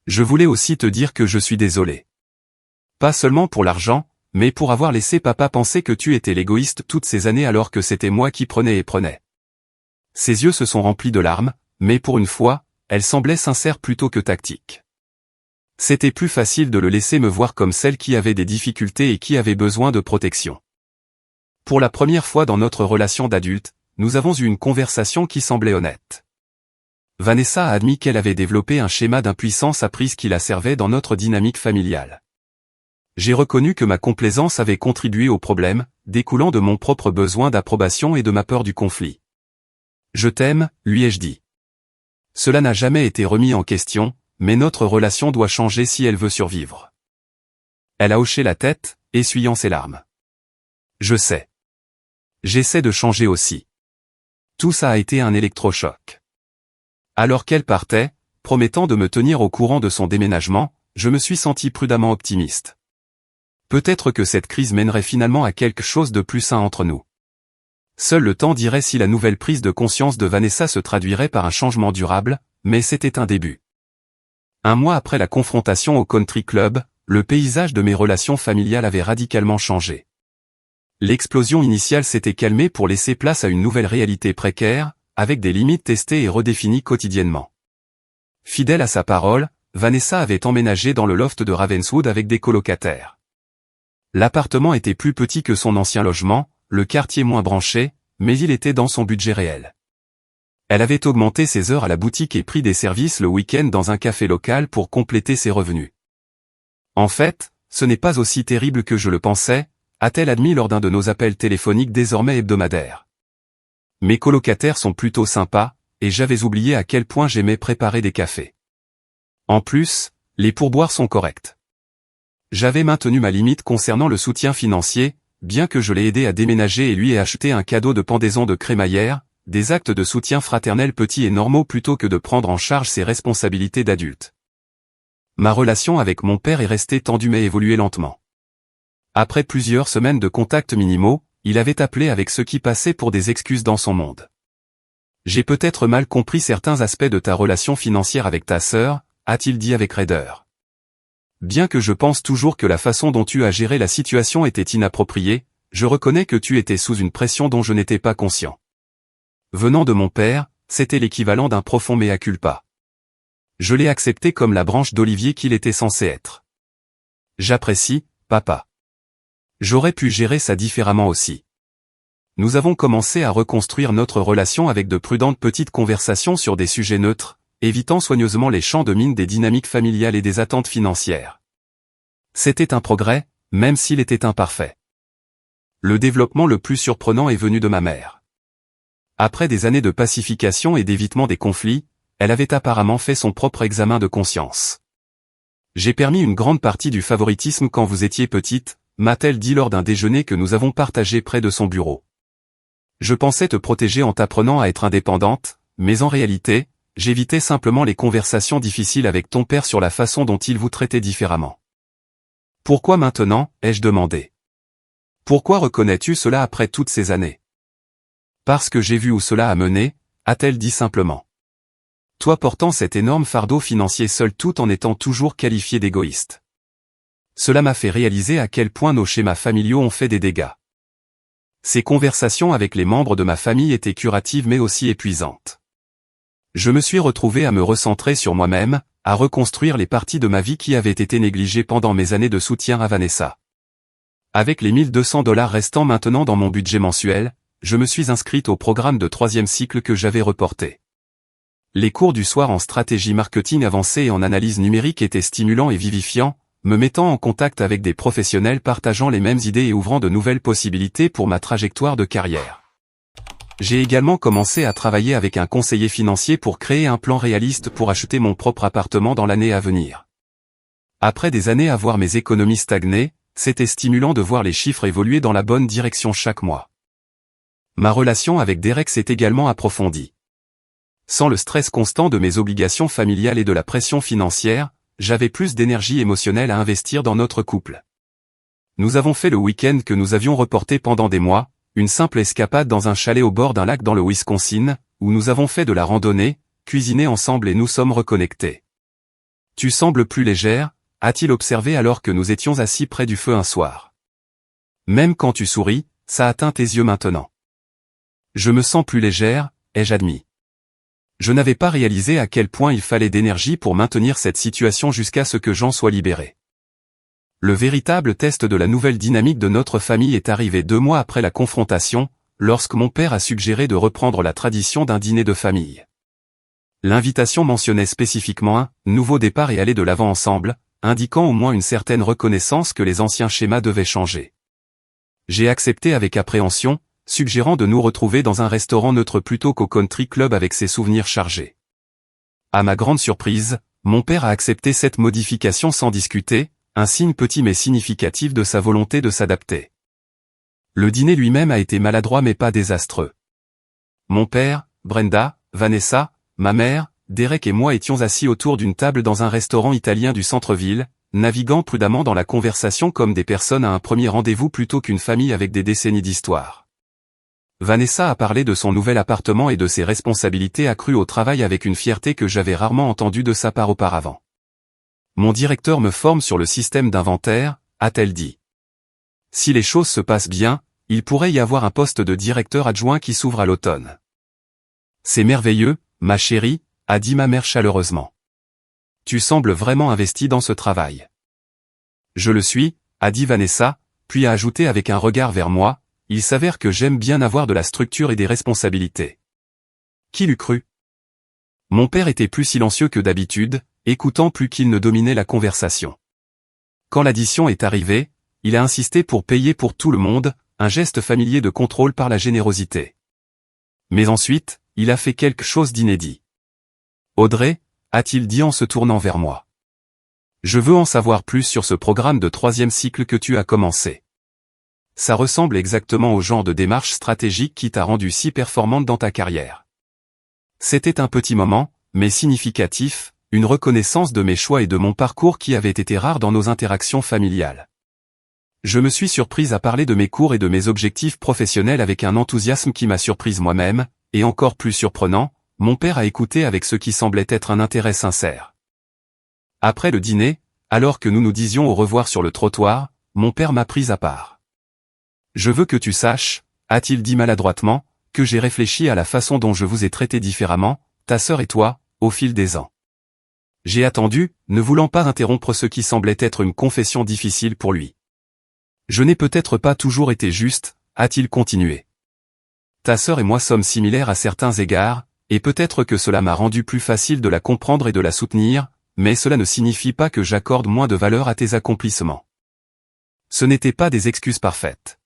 Je voulais aussi te dire que je suis désolé. Pas seulement pour l'argent, mais pour avoir laissé papa penser que tu étais l'égoïste toutes ces années alors que c'était moi qui prenais et prenais. Ses yeux se sont remplis de larmes, mais pour une fois, elles semblaient sincères plutôt que tactiques. C'était plus facile de le laisser me voir comme celle qui avait des difficultés et qui avait besoin de protection. Pour la première fois dans notre relation d'adulte, nous avons eu une conversation qui semblait honnête. Vanessa a admis qu'elle avait développé un schéma d'impuissance apprise qui la servait dans notre dynamique familiale. J'ai reconnu que ma complaisance avait contribué au problème, découlant de mon propre besoin d'approbation et de ma peur du conflit. Je t'aime, lui ai-je dit. Cela n'a jamais été remis en question, mais notre relation doit changer si elle veut survivre. Elle a hoché la tête, essuyant ses larmes. Je sais. J'essaie de changer aussi. Tout ça a été un électrochoc. Alors qu'elle partait, promettant de me tenir au courant de son déménagement, je me suis senti prudemment optimiste. Peut-être que cette crise mènerait finalement à quelque chose de plus sain entre nous. Seul le temps dirait si la nouvelle prise de conscience de Vanessa se traduirait par un changement durable, mais c'était un début. 1 mois après la confrontation au country club, le paysage de mes relations familiales avait radicalement changé. L'explosion initiale s'était calmée pour laisser place à une nouvelle réalité précaire, avec des limites testées et redéfinies quotidiennement. Fidèle à sa parole, Vanessa avait emménagé dans le loft de Ravenswood avec des colocataires. L'appartement était plus petit que son ancien logement, le quartier moins branché, mais il était dans son budget réel. Elle avait augmenté ses heures à la boutique et pris des services le week-end dans un café local pour compléter ses revenus. En fait, ce n'est pas aussi terrible que je le pensais, a-t-elle admis lors d'un de nos appels téléphoniques désormais hebdomadaires. Mes colocataires sont plutôt sympas, et j'avais oublié à quel point j'aimais préparer des cafés. En plus, les pourboires sont corrects. J'avais maintenu ma limite concernant le soutien financier, bien que je l'ai aidé à déménager et lui ai acheté un cadeau de pendaison de crémaillère, des actes de soutien fraternel petits et normaux plutôt que de prendre en charge ses responsabilités d'adulte. Ma relation avec mon père est restée tendue mais évoluait lentement. Après plusieurs semaines de contacts minimaux, il avait appelé avec ce qui passait pour des excuses dans son monde. J'ai peut-être mal compris certains aspects de ta relation financière avec ta sœur, a-t-il dit avec raideur. Bien que je pense toujours que la façon dont tu as géré la situation était inappropriée, je reconnais que tu étais sous une pression dont je n'étais pas conscient. Venant de mon père, c'était l'équivalent d'un profond mea culpa. Je l'ai accepté comme la branche d'olivier qu'il était censé être. J'apprécie, papa. J'aurais pu gérer ça différemment aussi. Nous avons commencé à reconstruire notre relation avec de prudentes petites conversations sur des sujets neutres, évitant soigneusement les champs de mine des dynamiques familiales et des attentes financières. C'était un progrès, même s'il était imparfait. Le développement le plus surprenant est venu de ma mère. Après des années de pacification et d'évitement des conflits, elle avait apparemment fait son propre examen de conscience. J'ai permis une grande partie du favoritisme quand vous étiez petite, m'a-t-elle dit lors d'un déjeuner que nous avons partagé près de son bureau. Je pensais te protéger en t'apprenant à être indépendante, mais en réalité, j'évitais simplement les conversations difficiles avec ton père sur la façon dont il vous traitait différemment. Pourquoi maintenant, ai-je demandé. Pourquoi reconnais-tu cela après toutes ces années? Parce que j'ai vu où cela a mené, a-t-elle dit simplement. Toi portant cet énorme fardeau financier seul tout en étant toujours qualifié d'égoïste. Cela m'a fait réaliser à quel point nos schémas familiaux ont fait des dégâts. Ces conversations avec les membres de ma famille étaient curatives mais aussi épuisantes. Je me suis retrouvé à me recentrer sur moi-même, à reconstruire les parties de ma vie qui avaient été négligées pendant mes années de soutien à Vanessa. Avec les 1 200 $ restants maintenant dans mon budget mensuel, je me suis inscrite au programme de 3e cycle que j'avais reporté. Les cours du soir en stratégie marketing avancée et en analyse numérique étaient stimulants et vivifiants, me mettant en contact avec des professionnels partageant les mêmes idées et ouvrant de nouvelles possibilités pour ma trajectoire de carrière. J'ai également commencé à travailler avec un conseiller financier pour créer un plan réaliste pour acheter mon propre appartement dans l'année à venir. Après des années à voir mes économies stagner, c'était stimulant de voir les chiffres évoluer dans la bonne direction chaque mois. Ma relation avec Derek s'est également approfondie. Sans le stress constant de mes obligations familiales et de la pression financière, j'avais plus d'énergie émotionnelle à investir dans notre couple. Nous avons fait le week-end que nous avions reporté pendant des mois, une simple escapade dans un chalet au bord d'un lac dans le Wisconsin, où nous avons fait de la randonnée, cuisiné ensemble et nous sommes reconnectés. « Tu sembles plus légère », a-t-il observé alors que nous étions assis près du feu un soir. « Même quand tu souris, ça atteint tes yeux maintenant. »« Je me sens plus légère », ai-je admis. Je n'avais pas réalisé à quel point il fallait d'énergie pour maintenir cette situation jusqu'à ce que Jean soit libéré. Le véritable test de la nouvelle dynamique de notre famille est arrivé 2 mois après la confrontation, lorsque mon père a suggéré de reprendre la tradition d'un dîner de famille. L'invitation mentionnait spécifiquement un « nouveau départ et aller de l'avant ensemble », indiquant au moins une certaine reconnaissance que les anciens schémas devaient changer. J'ai accepté avec appréhension, suggérant de nous retrouver dans un restaurant neutre plutôt qu'au country club avec ses souvenirs chargés. À ma grande surprise, mon père a accepté cette modification sans discuter, un signe petit mais significatif de sa volonté de s'adapter. Le dîner lui-même a été maladroit mais pas désastreux. Mon père, Brenda, Vanessa, ma mère, Derek et moi étions assis autour d'une table dans un restaurant italien du centre-ville, naviguant prudemment dans la conversation comme des personnes à un premier rendez-vous plutôt qu'une famille avec des décennies d'histoire. Vanessa a parlé de son nouvel appartement et de ses responsabilités accrues au travail avec une fierté que j'avais rarement entendue de sa part auparavant. Mon directeur me forme sur le système d'inventaire, a-t-elle dit. Si les choses se passent bien, il pourrait y avoir un poste de directeur adjoint qui s'ouvre à l'automne. C'est merveilleux, ma chérie, a dit ma mère chaleureusement. Tu sembles vraiment investie dans ce travail. Je le suis, a dit Vanessa, puis a ajouté avec un regard vers moi, il s'avère que j'aime bien avoir de la structure et des responsabilités. Qui l'eût cru? Mon père était plus silencieux que d'habitude, écoutant plus qu'il ne dominait la conversation. Quand l'addition est arrivée, il a insisté pour payer pour tout le monde, un geste familier de contrôle par la générosité. Mais ensuite, il a fait quelque chose d'inédit. Audrey, a-t-il dit en se tournant vers moi. Je veux en savoir plus sur ce programme de 3e cycle que tu as commencé. Ça ressemble exactement au genre de démarche stratégique qui t'a rendu si performante dans ta carrière. C'était un petit moment, mais significatif, une reconnaissance de mes choix et de mon parcours qui avait été rare dans nos interactions familiales. Je me suis surprise à parler de mes cours et de mes objectifs professionnels avec un enthousiasme qui m'a surprise moi-même, et encore plus surprenant, mon père a écouté avec ce qui semblait être un intérêt sincère. Après le dîner, alors que nous nous disions au revoir sur le trottoir, mon père m'a prise à part. Je veux que tu saches, a-t-il dit maladroitement, que j'ai réfléchi à la façon dont je vous ai traité différemment, ta sœur et toi, au fil des ans. J'ai attendu, ne voulant pas interrompre ce qui semblait être une confession difficile pour lui. Je n'ai peut-être pas toujours été juste, a-t-il continué. Ta sœur et moi sommes similaires à certains égards, et peut-être que cela m'a rendu plus facile de la comprendre et de la soutenir, mais cela ne signifie pas que j'accorde moins de valeur à tes accomplissements. Ce n'étaient pas des excuses parfaites.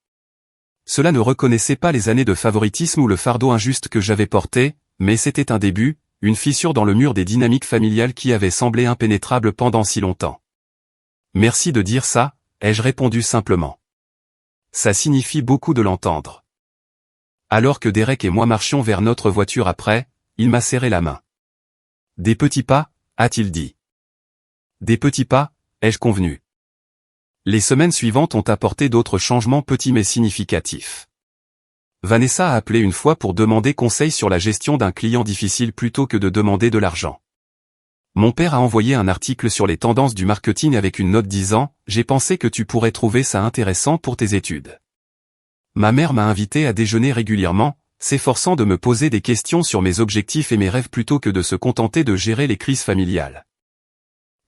Cela ne reconnaissait pas les années de favoritisme ou le fardeau injuste que j'avais porté, mais c'était un début, une fissure dans le mur des dynamiques familiales qui avaient semblé impénétrables pendant si longtemps. Merci de dire ça, ai-je répondu simplement. Ça signifie beaucoup de l'entendre. Alors que Derek et moi marchions vers notre voiture après, il m'a serré la main. Des petits pas, a-t-il dit. Des petits pas, ai-je convenu. Les semaines suivantes ont apporté d'autres changements petits mais significatifs. Vanessa a appelé une fois pour demander conseil sur la gestion d'un client difficile plutôt que de demander de l'argent. Mon père a envoyé un article sur les tendances du marketing avec une note disant « J'ai pensé que tu pourrais trouver ça intéressant pour tes études ». Ma mère m'a invité à déjeuner régulièrement, s'efforçant de me poser des questions sur mes objectifs et mes rêves plutôt que de se contenter de gérer les crises familiales.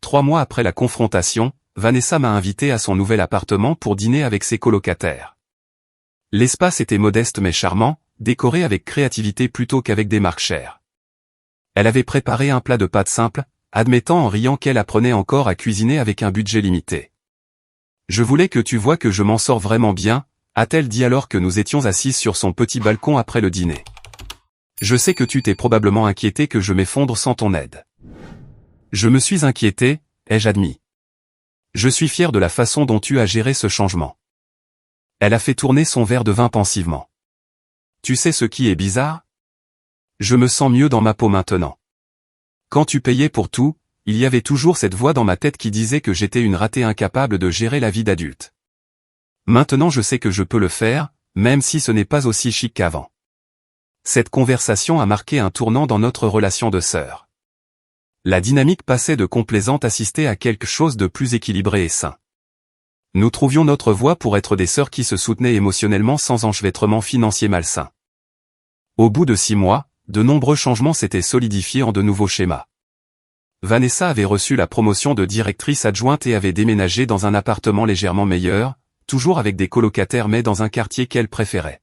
3 mois après la confrontation, Vanessa m'a invité à son nouvel appartement pour dîner avec ses colocataires. L'espace était modeste mais charmant, décoré avec créativité plutôt qu'avec des marques chères. Elle avait préparé un plat de pâtes simple, admettant en riant qu'elle apprenait encore à cuisiner avec un budget limité. Je voulais que tu vois que je m'en sors vraiment bien, a-t-elle dit alors que nous étions assises sur son petit balcon après le dîner. Je sais que tu t'es probablement inquiété que je m'effondre sans ton aide. Je me suis inquiété, ai-je admis. Je suis fier de la façon dont tu as géré ce changement. Elle a fait tourner son verre de vin pensivement. Tu sais ce qui est bizarre? Je me sens mieux dans ma peau maintenant. Quand tu payais pour tout, il y avait toujours cette voix dans ma tête qui disait que j'étais une ratée incapable de gérer la vie d'adulte. Maintenant je sais que je peux le faire, même si ce n'est pas aussi chic qu'avant. Cette conversation a marqué un tournant dans notre relation de sœurs. La dynamique passait de complaisante assistée à quelque chose de plus équilibré et sain. Nous trouvions notre voie pour être des sœurs qui se soutenaient émotionnellement sans enchevêtrement financier malsain. Au bout de 6 mois, de nombreux changements s'étaient solidifiés en de nouveaux schémas. Vanessa avait reçu la promotion de directrice adjointe et avait déménagé dans un appartement légèrement meilleur, toujours avec des colocataires mais dans un quartier qu'elle préférait.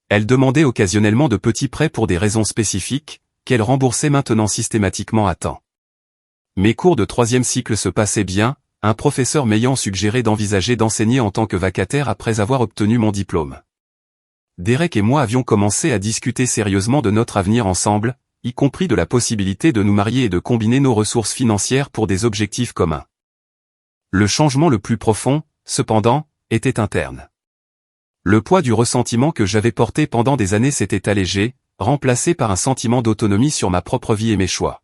Elle demandait occasionnellement de petits prêts pour des raisons spécifiques, qu'elle remboursait maintenant systématiquement à temps. Mes cours de 3e cycle se passaient bien, un professeur m'ayant suggéré d'envisager d'enseigner en tant que vacataire après avoir obtenu mon diplôme. Derek et moi avions commencé à discuter sérieusement de notre avenir ensemble, y compris de la possibilité de nous marier et de combiner nos ressources financières pour des objectifs communs. Le changement le plus profond, cependant, était interne. Le poids du ressentiment que j'avais porté pendant des années s'était allégé, remplacé par un sentiment d'autonomie sur ma propre vie et mes choix.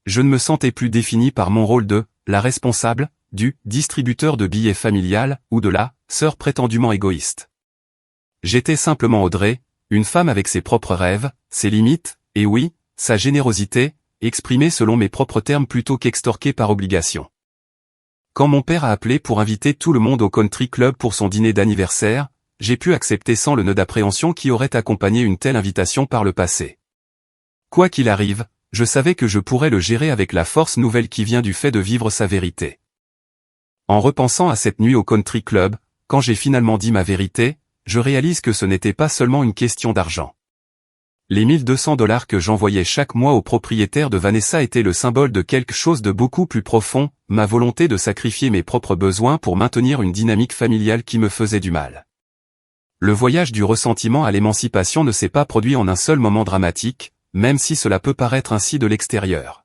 Je ne me sentais plus défini par mon rôle de « la responsable », du « distributeur de billets familial » ou de la « sœur prétendument égoïste ». J'étais simplement Audrey, une femme avec ses propres rêves, ses limites, et oui, sa générosité, exprimée selon mes propres termes plutôt qu'extorquée par obligation. Quand mon père a appelé pour inviter tout le monde au country club pour son dîner d'anniversaire, j'ai pu accepter sans le nœud d'appréhension qui aurait accompagné une telle invitation par le passé. Quoi qu'il arrive, je savais que je pourrais le gérer avec la force nouvelle qui vient du fait de vivre sa vérité. En repensant à cette nuit au country club, quand j'ai finalement dit ma vérité, je réalise que ce n'était pas seulement une question d'argent. Les $1 200 que j'envoyais chaque mois au propriétaire de Vanessa étaient le symbole de quelque chose de beaucoup plus profond, ma volonté de sacrifier mes propres besoins pour maintenir une dynamique familiale qui me faisait du mal. Le voyage du ressentiment à l'émancipation ne s'est pas produit en un seul moment dramatique, même si cela peut paraître ainsi de l'extérieur.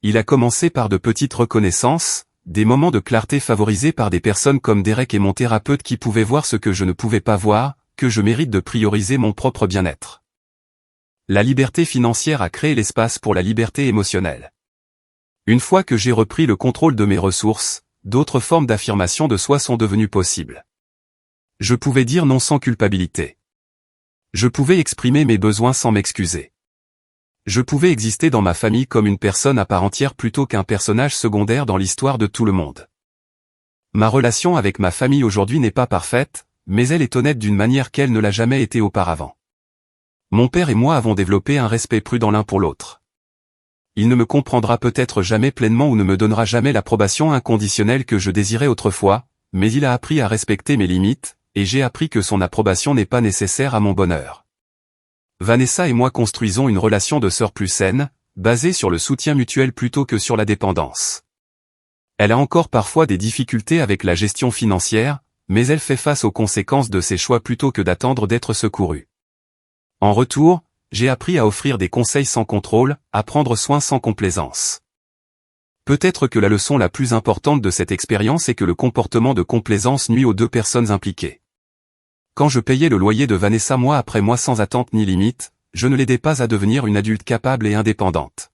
Il a commencé par de petites reconnaissances, des moments de clarté favorisés par des personnes comme Derek et mon thérapeute qui pouvaient voir ce que je ne pouvais pas voir, que je mérite de prioriser mon propre bien-être. La liberté financière a créé l'espace pour la liberté émotionnelle. Une fois que j'ai repris le contrôle de mes ressources, d'autres formes d'affirmation de soi sont devenues possibles. Je pouvais dire non sans culpabilité. Je pouvais exprimer mes besoins sans m'excuser. Je pouvais exister dans ma famille comme une personne à part entière plutôt qu'un personnage secondaire dans l'histoire de tout le monde. Ma relation avec ma famille aujourd'hui n'est pas parfaite, mais elle est honnête d'une manière qu'elle ne l'a jamais été auparavant. Mon père et moi avons développé un respect prudent l'un pour l'autre. Il ne me comprendra peut-être jamais pleinement ou ne me donnera jamais l'approbation inconditionnelle que je désirais autrefois, mais il a appris à respecter mes limites, et j'ai appris que son approbation n'est pas nécessaire à mon bonheur. Vanessa et moi construisons une relation de sœurs plus saine, basée sur le soutien mutuel plutôt que sur la dépendance. Elle a encore parfois des difficultés avec la gestion financière, mais elle fait face aux conséquences de ses choix plutôt que d'attendre d'être secourue. En retour, j'ai appris à offrir des conseils sans contrôle, à prendre soin sans complaisance. Peut-être que la leçon la plus importante de cette expérience est que le comportement de complaisance nuit aux deux personnes impliquées. Quand je payais le loyer de Vanessa mois après mois sans attente ni limite, je ne l'aidais pas à devenir une adulte capable et indépendante.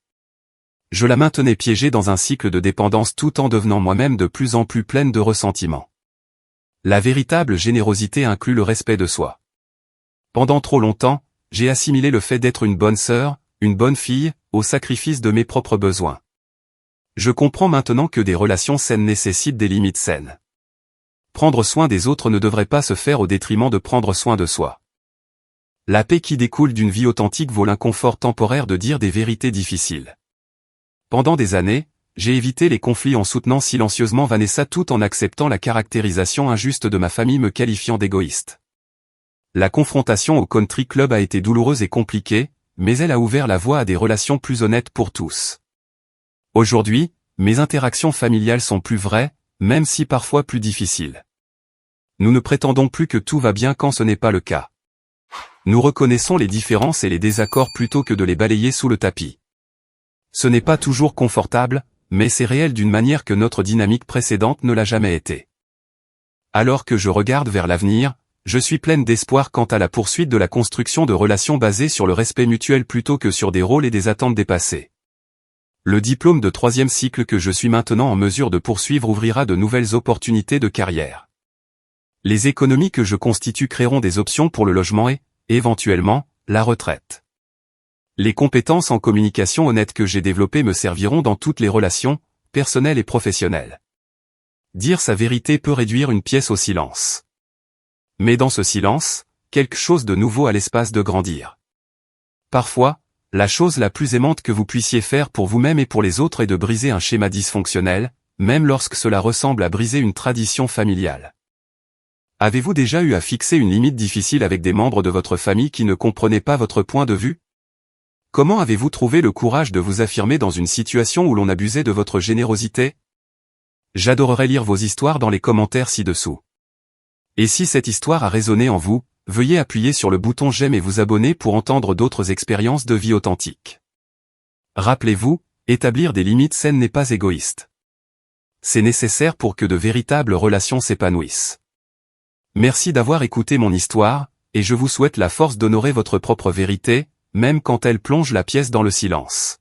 Je la maintenais piégée dans un cycle de dépendance tout en devenant moi-même de plus en plus pleine de ressentiment. La véritable générosité inclut le respect de soi. Pendant trop longtemps, j'ai assimilé le fait d'être une bonne sœur, une bonne fille, au sacrifice de mes propres besoins. Je comprends maintenant que des relations saines nécessitent des limites saines. Prendre soin des autres ne devrait pas se faire au détriment de prendre soin de soi. La paix qui découle d'une vie authentique vaut l'inconfort temporaire de dire des vérités difficiles. Pendant des années, j'ai évité les conflits en soutenant silencieusement Vanessa tout en acceptant la caractérisation injuste de ma famille me qualifiant d'égoïste. La confrontation au country club a été douloureuse et compliquée, mais elle a ouvert la voie à des relations plus honnêtes pour tous. Aujourd'hui, mes interactions familiales sont plus vraies, même si parfois plus difficiles. Nous ne prétendons plus que tout va bien quand ce n'est pas le cas. Nous reconnaissons les différences et les désaccords plutôt que de les balayer sous le tapis. Ce n'est pas toujours confortable, mais c'est réel d'une manière que notre dynamique précédente ne l'a jamais été. Alors que je regarde vers l'avenir, je suis pleine d'espoir quant à la poursuite de la construction de relations basées sur le respect mutuel plutôt que sur des rôles et des attentes dépassées. Le diplôme de 3e cycle que je suis maintenant en mesure de poursuivre ouvrira de nouvelles opportunités de carrière. Les économies que je constitue créeront des options pour le logement et, éventuellement, la retraite. Les compétences en communication honnête que j'ai développées me serviront dans toutes les relations, personnelles et professionnelles. Dire sa vérité peut réduire une pièce au silence. Mais dans ce silence, quelque chose de nouveau a l'espace de grandir. Parfois, la chose la plus aimante que vous puissiez faire pour vous-même et pour les autres est de briser un schéma dysfonctionnel, même lorsque cela ressemble à briser une tradition familiale. Avez-vous déjà eu à fixer une limite difficile avec des membres de votre famille qui ne comprenaient pas votre point de vue? Comment avez-vous trouvé le courage de vous affirmer dans une situation où l'on abusait de votre générosité? J'adorerais lire vos histoires dans les commentaires ci-dessous. Et si cette histoire a résonné en vous, veuillez appuyer sur le bouton j'aime et vous abonner pour entendre d'autres expériences de vie authentiques. Rappelez-vous, établir des limites saines n'est pas égoïste. C'est nécessaire pour que de véritables relations s'épanouissent. Merci d'avoir écouté mon histoire, et je vous souhaite la force d'honorer votre propre vérité, même quand elle plonge la pièce dans le silence.